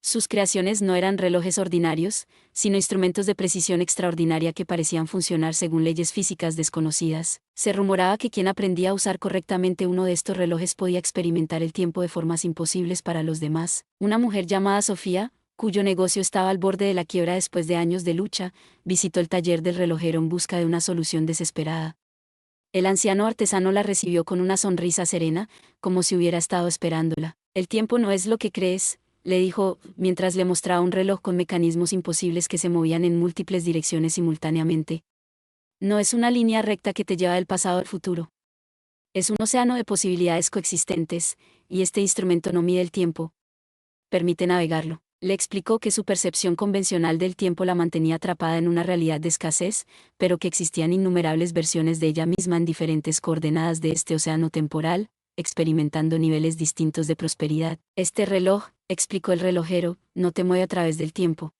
Sus creaciones no eran relojes ordinarios, sino instrumentos de precisión extraordinaria que parecían funcionar según leyes físicas desconocidas. Se rumoraba que quien aprendía a usar correctamente uno de estos relojes podía experimentar el tiempo de formas imposibles para los demás. Una mujer llamada Sofía, cuyo negocio estaba al borde de la quiebra después de años de lucha, visitó el taller del relojero en busca de una solución desesperada. El anciano artesano la recibió con una sonrisa serena, como si hubiera estado esperándola. El tiempo no es lo que crees, le dijo, mientras le mostraba un reloj con mecanismos imposibles que se movían en múltiples direcciones simultáneamente. No es una línea recta que te lleva del pasado al futuro. Es un océano de posibilidades coexistentes, y este instrumento no mide el tiempo. Permite navegarlo. Le explicó que su percepción convencional del tiempo la mantenía atrapada en una realidad de escasez, pero que existían innumerables versiones de ella misma en diferentes coordenadas de este océano temporal, experimentando niveles distintos de prosperidad. Este reloj, explicó el relojero, no te mueve a través del tiempo.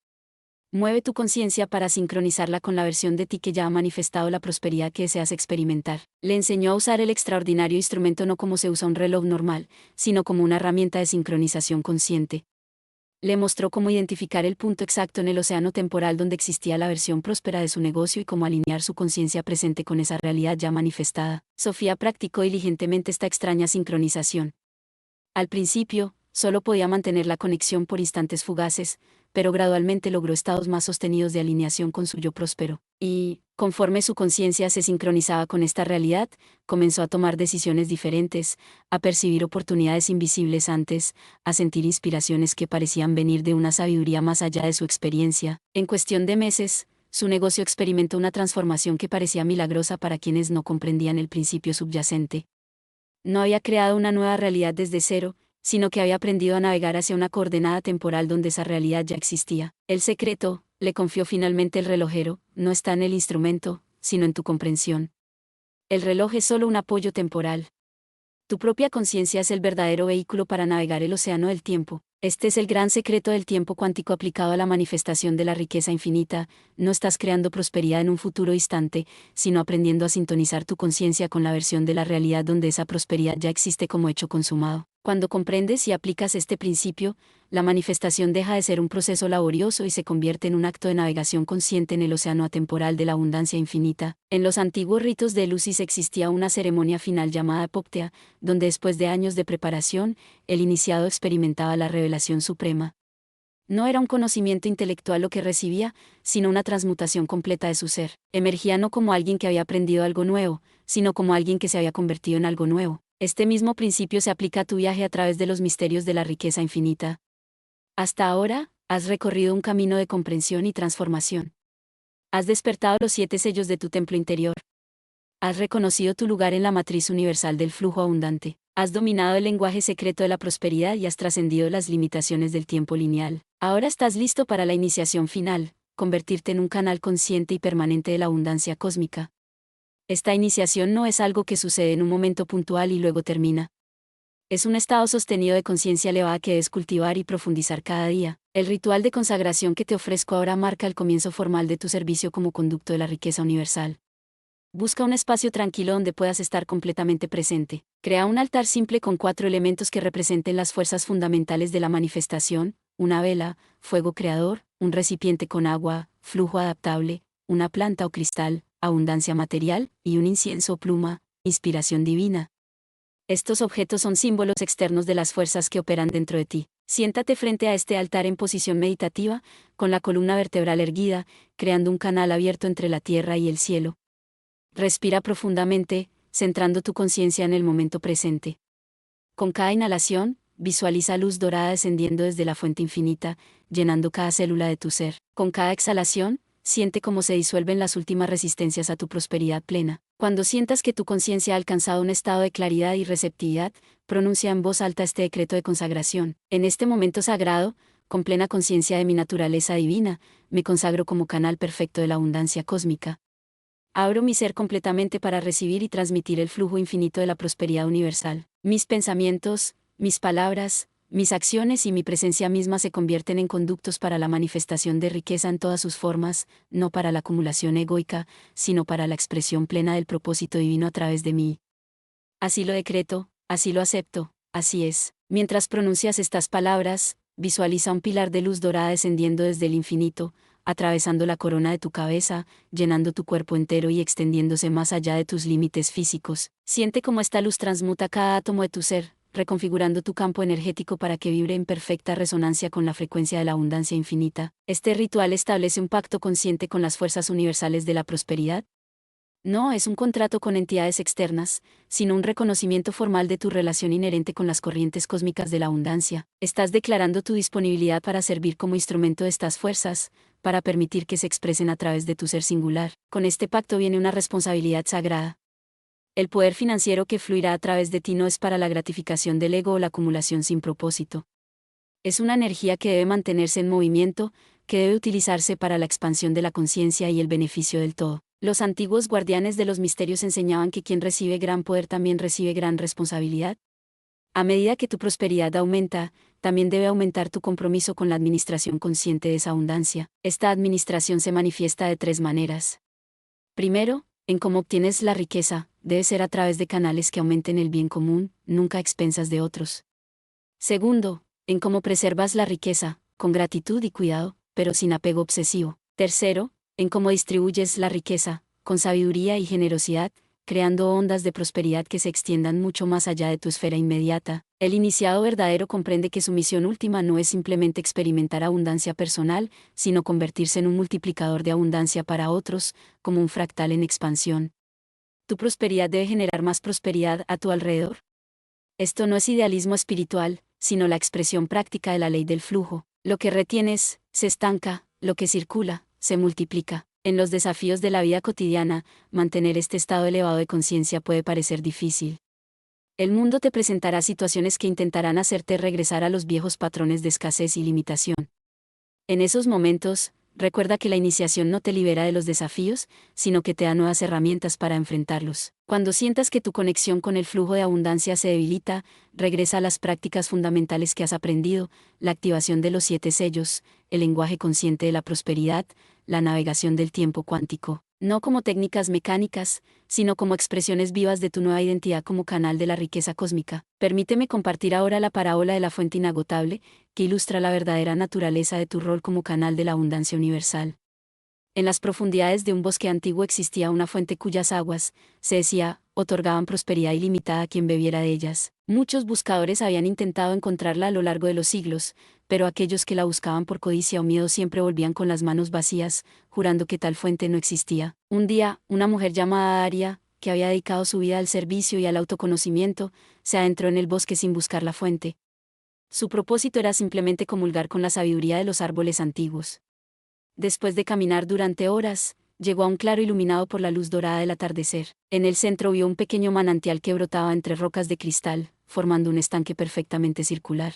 Mueve tu conciencia para sincronizarla con la versión de ti que ya ha manifestado la prosperidad que deseas experimentar. Le enseñó a usar el extraordinario instrumento no como se usa un reloj normal, sino como una herramienta de sincronización consciente. Le mostró cómo identificar el punto exacto en el océano temporal donde existía la versión próspera de su negocio y cómo alinear su conciencia presente con esa realidad ya manifestada. Sofía practicó diligentemente esta extraña sincronización. Al principio, solo podía mantener la conexión por instantes fugaces, pero gradualmente logró estados más sostenidos de alineación con su yo próspero. Y, conforme su conciencia se sincronizaba con esta realidad, comenzó a tomar decisiones diferentes, a percibir oportunidades invisibles antes, a sentir inspiraciones que parecían venir de una sabiduría más allá de su experiencia. En cuestión de meses, su negocio experimentó una transformación que parecía milagrosa para quienes no comprendían el principio subyacente. No había creado una nueva realidad desde cero, sino que había aprendido a navegar hacia una coordenada temporal donde esa realidad ya existía. El secreto, le confió finalmente el relojero, no está en el instrumento, sino en tu comprensión. El reloj es solo un apoyo temporal. Tu propia conciencia es el verdadero vehículo para navegar el océano del tiempo. Este es el gran secreto del tiempo cuántico aplicado a la manifestación de la riqueza infinita. No estás creando prosperidad en un futuro distante, sino aprendiendo a sintonizar tu conciencia con la versión de la realidad donde esa prosperidad ya existe como hecho consumado. Cuando comprendes y aplicas este principio, la manifestación deja de ser un proceso laborioso y se convierte en un acto de navegación consciente en el océano atemporal de la abundancia infinita. En los antiguos ritos de Eleusis existía una ceremonia final llamada Epoptea, donde después de años de preparación, el iniciado experimentaba la revelación suprema. No era un conocimiento intelectual lo que recibía, sino una transmutación completa de su ser. Emergía no como alguien que había aprendido algo nuevo, sino como alguien que se había convertido en algo nuevo. Este mismo principio se aplica a tu viaje a través de los misterios de la riqueza infinita. Hasta ahora, has recorrido un camino de comprensión y transformación. Has despertado los 7 sellos de tu templo interior. Has reconocido tu lugar en la matriz universal del flujo abundante. Has dominado el lenguaje secreto de la prosperidad y has trascendido las limitaciones del tiempo lineal. Ahora estás listo para la iniciación final, convertirte en un canal consciente y permanente de la abundancia cósmica. Esta iniciación no es algo que sucede en un momento puntual y luego termina. Es un estado sostenido de conciencia elevada que debes cultivar y profundizar cada día. El ritual de consagración que te ofrezco ahora marca el comienzo formal de tu servicio como conducto de la riqueza universal. Busca un espacio tranquilo donde puedas estar completamente presente. Crea un altar simple con 4 elementos que representen las fuerzas fundamentales de la manifestación: una vela, fuego creador, un recipiente con agua, flujo adaptable, una planta o cristal, abundancia material, y un incienso o pluma, inspiración divina. Estos objetos son símbolos externos de las fuerzas que operan dentro de ti. Siéntate frente a este altar en posición meditativa, con la columna vertebral erguida, creando un canal abierto entre la tierra y el cielo. Respira profundamente, centrando tu conciencia en el momento presente. Con cada inhalación, visualiza luz dorada descendiendo desde la fuente infinita, llenando cada célula de tu ser. Con cada exhalación, siente cómo se disuelven las últimas resistencias a tu prosperidad plena. Cuando sientas que tu conciencia ha alcanzado un estado de claridad y receptividad, pronuncia en voz alta este decreto de consagración. En este momento sagrado, con plena conciencia de mi naturaleza divina, me consagro como canal perfecto de la abundancia cósmica. Abro mi ser completamente para recibir y transmitir el flujo infinito de la prosperidad universal. Mis pensamientos, mis palabras, mis acciones y mi presencia misma se convierten en conductos para la manifestación de riqueza en todas sus formas, no para la acumulación egoica, sino para la expresión plena del propósito divino a través de mí. Así lo decreto, así lo acepto, así es. Mientras pronuncias estas palabras, visualiza un pilar de luz dorada descendiendo desde el infinito, atravesando la corona de tu cabeza, llenando tu cuerpo entero y extendiéndose más allá de tus límites físicos. Siente cómo esta luz transmuta cada átomo de tu ser, reconfigurando tu campo energético para que vibre en perfecta resonancia con la frecuencia de la abundancia infinita. Este ritual establece un pacto consciente con las fuerzas universales de la prosperidad. No es un contrato con entidades externas, sino un reconocimiento formal de tu relación inherente con las corrientes cósmicas de la abundancia. Estás declarando tu disponibilidad para servir como instrumento de estas fuerzas, para permitir que se expresen a través de tu ser singular. Con este pacto viene una responsabilidad sagrada. El poder financiero que fluirá a través de ti no es para la gratificación del ego o la acumulación sin propósito. Es una energía que debe mantenerse en movimiento, que debe utilizarse para la expansión de la conciencia y el beneficio del todo. Los antiguos guardianes de los misterios enseñaban que quien recibe gran poder también recibe gran responsabilidad. A medida que tu prosperidad aumenta, también debe aumentar tu compromiso con la administración consciente de esa abundancia. Esta administración se manifiesta de 3 maneras. Primero, en cómo obtienes la riqueza, debe ser a través de canales que aumenten el bien común, nunca a expensas de otros. Segundo, en cómo preservas la riqueza, con gratitud y cuidado, pero sin apego obsesivo. Tercero, en cómo distribuyes la riqueza, con sabiduría y generosidad, creando ondas de prosperidad que se extiendan mucho más allá de tu esfera inmediata. El iniciado verdadero comprende que su misión última no es simplemente experimentar abundancia personal, sino convertirse en un multiplicador de abundancia para otros, como un fractal en expansión. Tu prosperidad debe generar más prosperidad a tu alrededor. Esto no es idealismo espiritual, sino la expresión práctica de la ley del flujo. Lo que retienes, se estanca; lo que circula, se multiplica. En los desafíos de la vida cotidiana, mantener este estado elevado de conciencia puede parecer difícil. El mundo te presentará situaciones que intentarán hacerte regresar a los viejos patrones de escasez y limitación. En esos momentos, recuerda que la iniciación no te libera de los desafíos, sino que te da nuevas herramientas para enfrentarlos. Cuando sientas que tu conexión con el flujo de abundancia se debilita, regresa a las prácticas fundamentales que has aprendido, la activación de los 7 sellos, el lenguaje consciente de la prosperidad, la navegación del tiempo cuántico, no como técnicas mecánicas, sino como expresiones vivas de tu nueva identidad como canal de la riqueza cósmica. Permíteme compartir ahora la parábola de la fuente inagotable, que ilustra la verdadera naturaleza de tu rol como canal de la abundancia universal. En las profundidades de un bosque antiguo existía una fuente cuyas aguas, se decía, otorgaban prosperidad ilimitada a quien bebiera de ellas. Muchos buscadores habían intentado encontrarla a lo largo de los siglos, pero aquellos que la buscaban por codicia o miedo siempre volvían con las manos vacías, jurando que tal fuente no existía. Un día, una mujer llamada Aria, que había dedicado su vida al servicio y al autoconocimiento, se adentró en el bosque sin buscar la fuente. Su propósito era simplemente comulgar con la sabiduría de los árboles antiguos. Después de caminar durante horas, llegó a un claro iluminado por la luz dorada del atardecer. En el centro vio un pequeño manantial que brotaba entre rocas de cristal, formando un estanque perfectamente circular.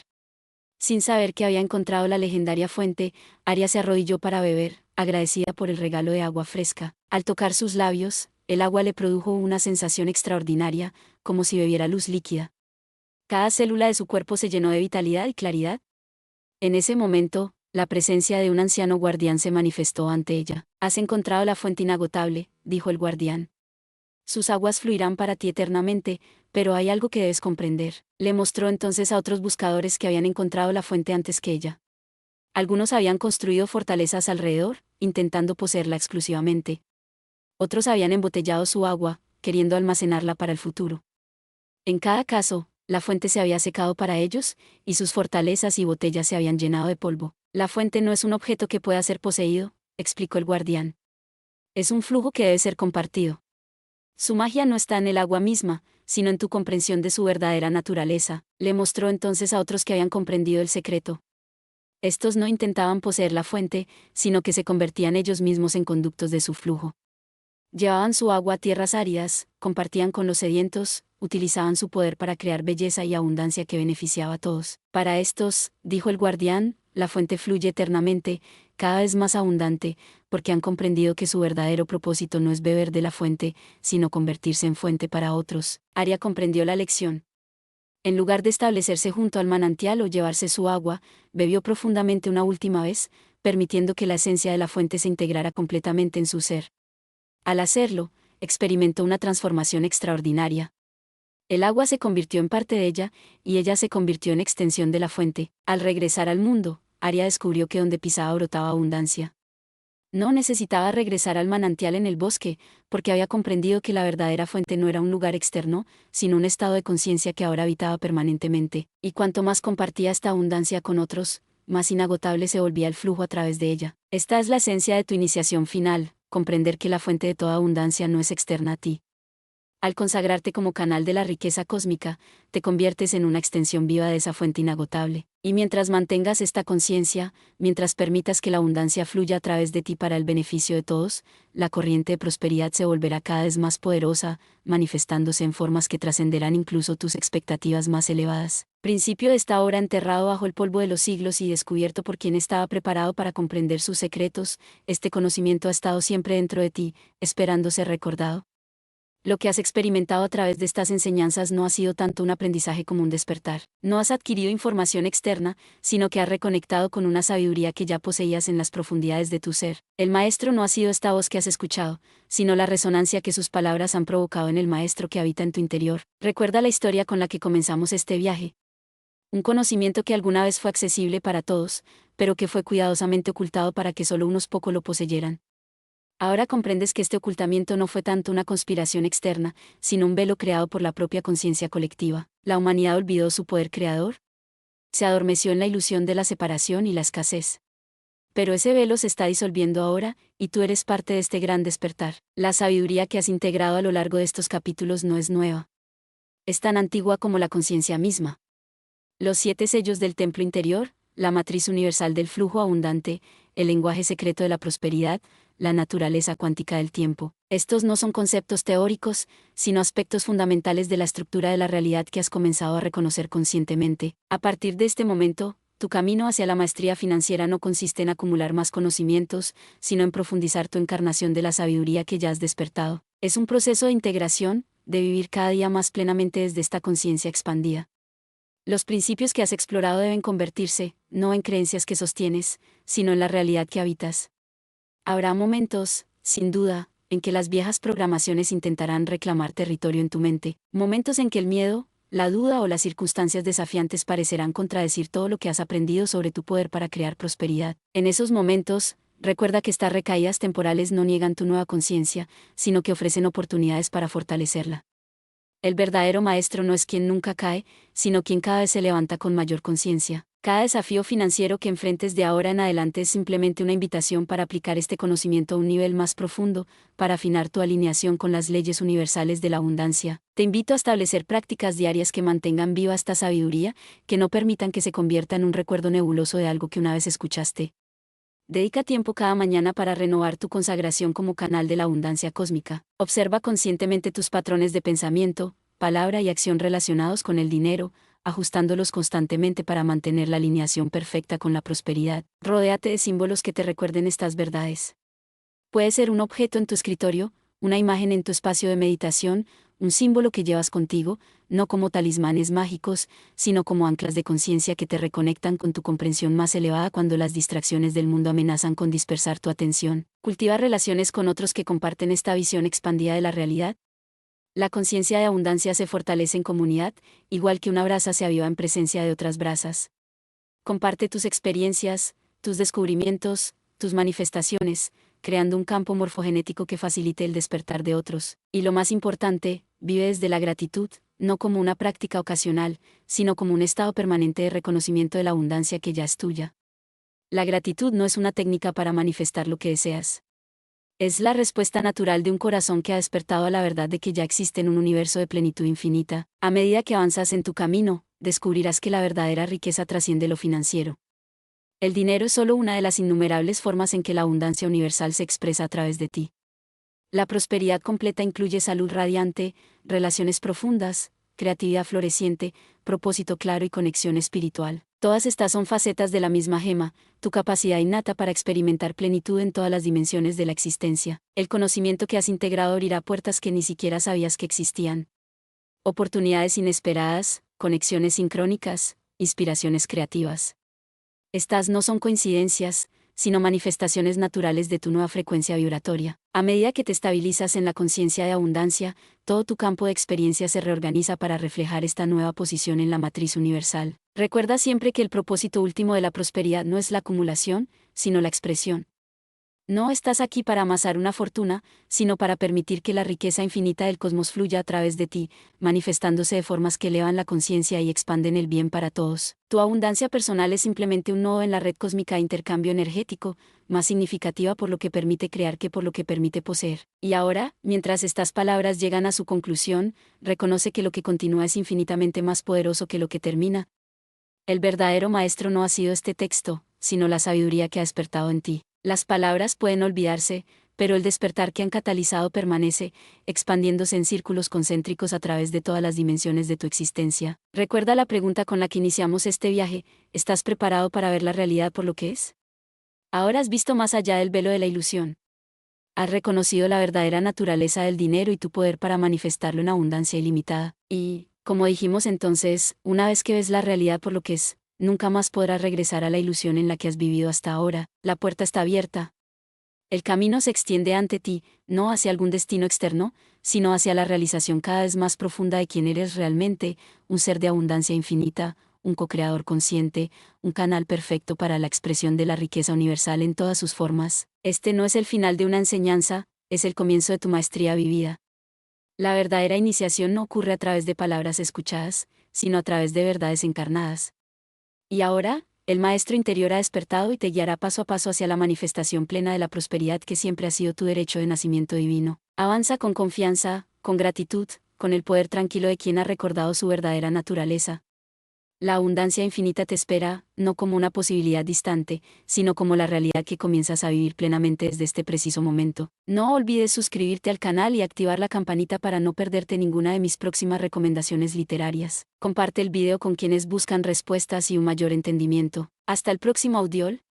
Sin saber que había encontrado la legendaria fuente, Aria se arrodilló para beber, agradecida por el regalo de agua fresca. Al tocar sus labios, el agua le produjo una sensación extraordinaria, como si bebiera luz líquida. Cada célula de su cuerpo se llenó de vitalidad y claridad. En ese momento, la presencia de un anciano guardián se manifestó ante ella. «Has encontrado la fuente inagotable», dijo el guardián. «Sus aguas fluirán para ti eternamente, pero hay algo que debes comprender». Le mostró entonces a otros buscadores que habían encontrado la fuente antes que ella. Algunos habían construido fortalezas alrededor, intentando poseerla exclusivamente. Otros habían embotellado su agua, queriendo almacenarla para el futuro. En cada caso, la fuente se había secado para ellos, y sus fortalezas y botellas se habían llenado de polvo. «La fuente no es un objeto que pueda ser poseído», explicó el guardián. «Es un flujo que debe ser compartido. Su magia no está en el agua misma, sino en tu comprensión de su verdadera naturaleza». Le mostró entonces a otros que habían comprendido el secreto. Estos no intentaban poseer la fuente, sino que se convertían ellos mismos en conductos de su flujo. Llevaban su agua a tierras áridas, compartían con los sedientos, utilizaban su poder para crear belleza y abundancia que beneficiaba a todos. Para estos, dijo el guardián, la fuente fluye eternamente, cada vez más abundante, porque han comprendido que su verdadero propósito no es beber de la fuente, sino convertirse en fuente para otros. Aria comprendió la lección. En lugar de establecerse junto al manantial o llevarse su agua, bebió profundamente una última vez, permitiendo que la esencia de la fuente se integrara completamente en su ser. Al hacerlo, experimentó una transformación extraordinaria. El agua se convirtió en parte de ella, y ella se convirtió en extensión de la fuente. Al regresar al mundo, Aria descubrió que donde pisaba brotaba abundancia. No necesitaba regresar al manantial en el bosque, porque había comprendido que la verdadera fuente no era un lugar externo, sino un estado de conciencia que ahora habitaba permanentemente, y cuanto más compartía esta abundancia con otros, más inagotable se volvía el flujo a través de ella. Esta es la esencia de tu iniciación final, comprender que la fuente de toda abundancia no es externa a ti. Al consagrarte como canal de la riqueza cósmica, te conviertes en una extensión viva de esa fuente inagotable. Y mientras mantengas esta conciencia, mientras permitas que la abundancia fluya a través de ti para el beneficio de todos, la corriente de prosperidad se volverá cada vez más poderosa, manifestándose en formas que trascenderán incluso tus expectativas más elevadas. Principio de esta obra enterrado bajo el polvo de los siglos y descubierto por quien estaba preparado para comprender sus secretos, este conocimiento ha estado siempre dentro de ti, esperando ser recordado. Lo que has experimentado a través de estas enseñanzas no ha sido tanto un aprendizaje como un despertar. No has adquirido información externa, sino que has reconectado con una sabiduría que ya poseías en las profundidades de tu ser. El maestro no ha sido esta voz que has escuchado, sino la resonancia que sus palabras han provocado en el maestro que habita en tu interior. Recuerda la historia con la que comenzamos este viaje. Un conocimiento que alguna vez fue accesible para todos, pero que fue cuidadosamente ocultado para que solo unos pocos lo poseyeran. Ahora comprendes que este ocultamiento no fue tanto una conspiración externa, sino un velo creado por la propia conciencia colectiva. La humanidad olvidó su poder creador. Se adormeció en la ilusión de la separación y la escasez. Pero ese velo se está disolviendo ahora, y tú eres parte de este gran despertar. La sabiduría que has integrado a lo largo de estos capítulos no es nueva. Es tan antigua como la conciencia misma. Los 7 sellos del templo interior, la matriz universal del flujo abundante, el lenguaje secreto de la prosperidad, la naturaleza cuántica del tiempo. Estos no son conceptos teóricos, sino aspectos fundamentales de la estructura de la realidad que has comenzado a reconocer conscientemente. A partir de este momento, tu camino hacia la maestría financiera no consiste en acumular más conocimientos, sino en profundizar tu encarnación de la sabiduría que ya has despertado. Es un proceso de integración, de vivir cada día más plenamente desde esta conciencia expandida. Los principios que has explorado deben convertirse, no en creencias que sostienes, sino en la realidad que habitas. Habrá momentos, sin duda, en que las viejas programaciones intentarán reclamar territorio en tu mente, momentos en que el miedo, la duda o las circunstancias desafiantes parecerán contradecir todo lo que has aprendido sobre tu poder para crear prosperidad. En esos momentos, recuerda que estas recaídas temporales no niegan tu nueva conciencia, sino que ofrecen oportunidades para fortalecerla. El verdadero maestro no es quien nunca cae, sino quien cada vez se levanta con mayor conciencia. Cada desafío financiero que enfrentes de ahora en adelante es simplemente una invitación para aplicar este conocimiento a un nivel más profundo, para afinar tu alineación con las leyes universales de la abundancia. Te invito a establecer prácticas diarias que mantengan viva esta sabiduría, que no permitan que se convierta en un recuerdo nebuloso de algo que una vez escuchaste. Dedica tiempo cada mañana para renovar tu consagración como canal de la abundancia cósmica. Observa conscientemente tus patrones de pensamiento, palabra y acción relacionados con el dinero, ajustándolos constantemente para mantener la alineación perfecta con la prosperidad. Rodéate de símbolos que te recuerden estas verdades. Puede ser un objeto en tu escritorio, una imagen en tu espacio de meditación, un símbolo que llevas contigo, no como talismanes mágicos, sino como anclas de conciencia que te reconectan con tu comprensión más elevada cuando las distracciones del mundo amenazan con dispersar tu atención. Cultiva relaciones con otros que comparten esta visión expandida de la realidad. La conciencia de abundancia se fortalece en comunidad, igual que una brasa se aviva en presencia de otras brasas. Comparte tus experiencias, tus descubrimientos, tus manifestaciones, creando un campo morfogenético que facilite el despertar de otros. Y lo más importante, vive desde la gratitud, no como una práctica ocasional, sino como un estado permanente de reconocimiento de la abundancia que ya es tuya. La gratitud no es una técnica para manifestar lo que deseas. Es la respuesta natural de un corazón que ha despertado a la verdad de que ya existe en un universo de plenitud infinita. A medida que avanzas en tu camino, descubrirás que la verdadera riqueza trasciende lo financiero. El dinero es solo una de las innumerables formas en que la abundancia universal se expresa a través de ti. La prosperidad completa incluye salud radiante, relaciones profundas, creatividad floreciente, propósito claro y conexión espiritual. Todas estas son facetas de la misma gema, tu capacidad innata para experimentar plenitud en todas las dimensiones de la existencia. El conocimiento que has integrado abrirá puertas que ni siquiera sabías que existían. Oportunidades inesperadas, conexiones sincrónicas, inspiraciones creativas. Estas no son coincidencias, sino manifestaciones naturales de tu nueva frecuencia vibratoria. A medida que te estabilizas en la conciencia de abundancia, todo tu campo de experiencia se reorganiza para reflejar esta nueva posición en la matriz universal. Recuerda siempre que el propósito último de la prosperidad no es la acumulación, sino la expresión. No estás aquí para amasar una fortuna, sino para permitir que la riqueza infinita del cosmos fluya a través de ti, manifestándose de formas que elevan la conciencia y expanden el bien para todos. Tu abundancia personal es simplemente un nodo en la red cósmica de intercambio energético, más significativa por lo que permite crear que por lo que permite poseer. Y ahora, mientras estas palabras llegan a su conclusión, reconoce que lo que continúa es infinitamente más poderoso que lo que termina. El verdadero maestro no ha sido este texto, sino la sabiduría que ha despertado en ti. Las palabras pueden olvidarse, pero el despertar que han catalizado permanece, expandiéndose en círculos concéntricos a través de todas las dimensiones de tu existencia. Recuerda la pregunta con la que iniciamos este viaje: ¿estás preparado para ver la realidad por lo que es? Ahora has visto más allá del velo de la ilusión. Has reconocido la verdadera naturaleza del dinero y tu poder para manifestarlo en abundancia ilimitada. Y, como dijimos entonces, una vez que ves la realidad por lo que es, nunca más podrás regresar a la ilusión en la que has vivido hasta ahora. La puerta está abierta. El camino se extiende ante ti, no hacia algún destino externo, sino hacia la realización cada vez más profunda de quién eres realmente, un ser de abundancia infinita, un co-creador consciente, un canal perfecto para la expresión de la riqueza universal en todas sus formas. Este no es el final de una enseñanza, es el comienzo de tu maestría vivida. La verdadera iniciación no ocurre a través de palabras escuchadas, sino a través de verdades encarnadas. Y ahora, el maestro interior ha despertado y te guiará paso a paso hacia la manifestación plena de la prosperidad que siempre ha sido tu derecho de nacimiento divino. Avanza con confianza, con gratitud, con el poder tranquilo de quien ha recordado su verdadera naturaleza. La abundancia infinita te espera, no como una posibilidad distante, sino como la realidad que comienzas a vivir plenamente desde este preciso momento. No olvides suscribirte al canal y activar la campanita para no perderte ninguna de mis próximas recomendaciones literarias. Comparte el video con quienes buscan respuestas y un mayor entendimiento. Hasta el próximo audiol.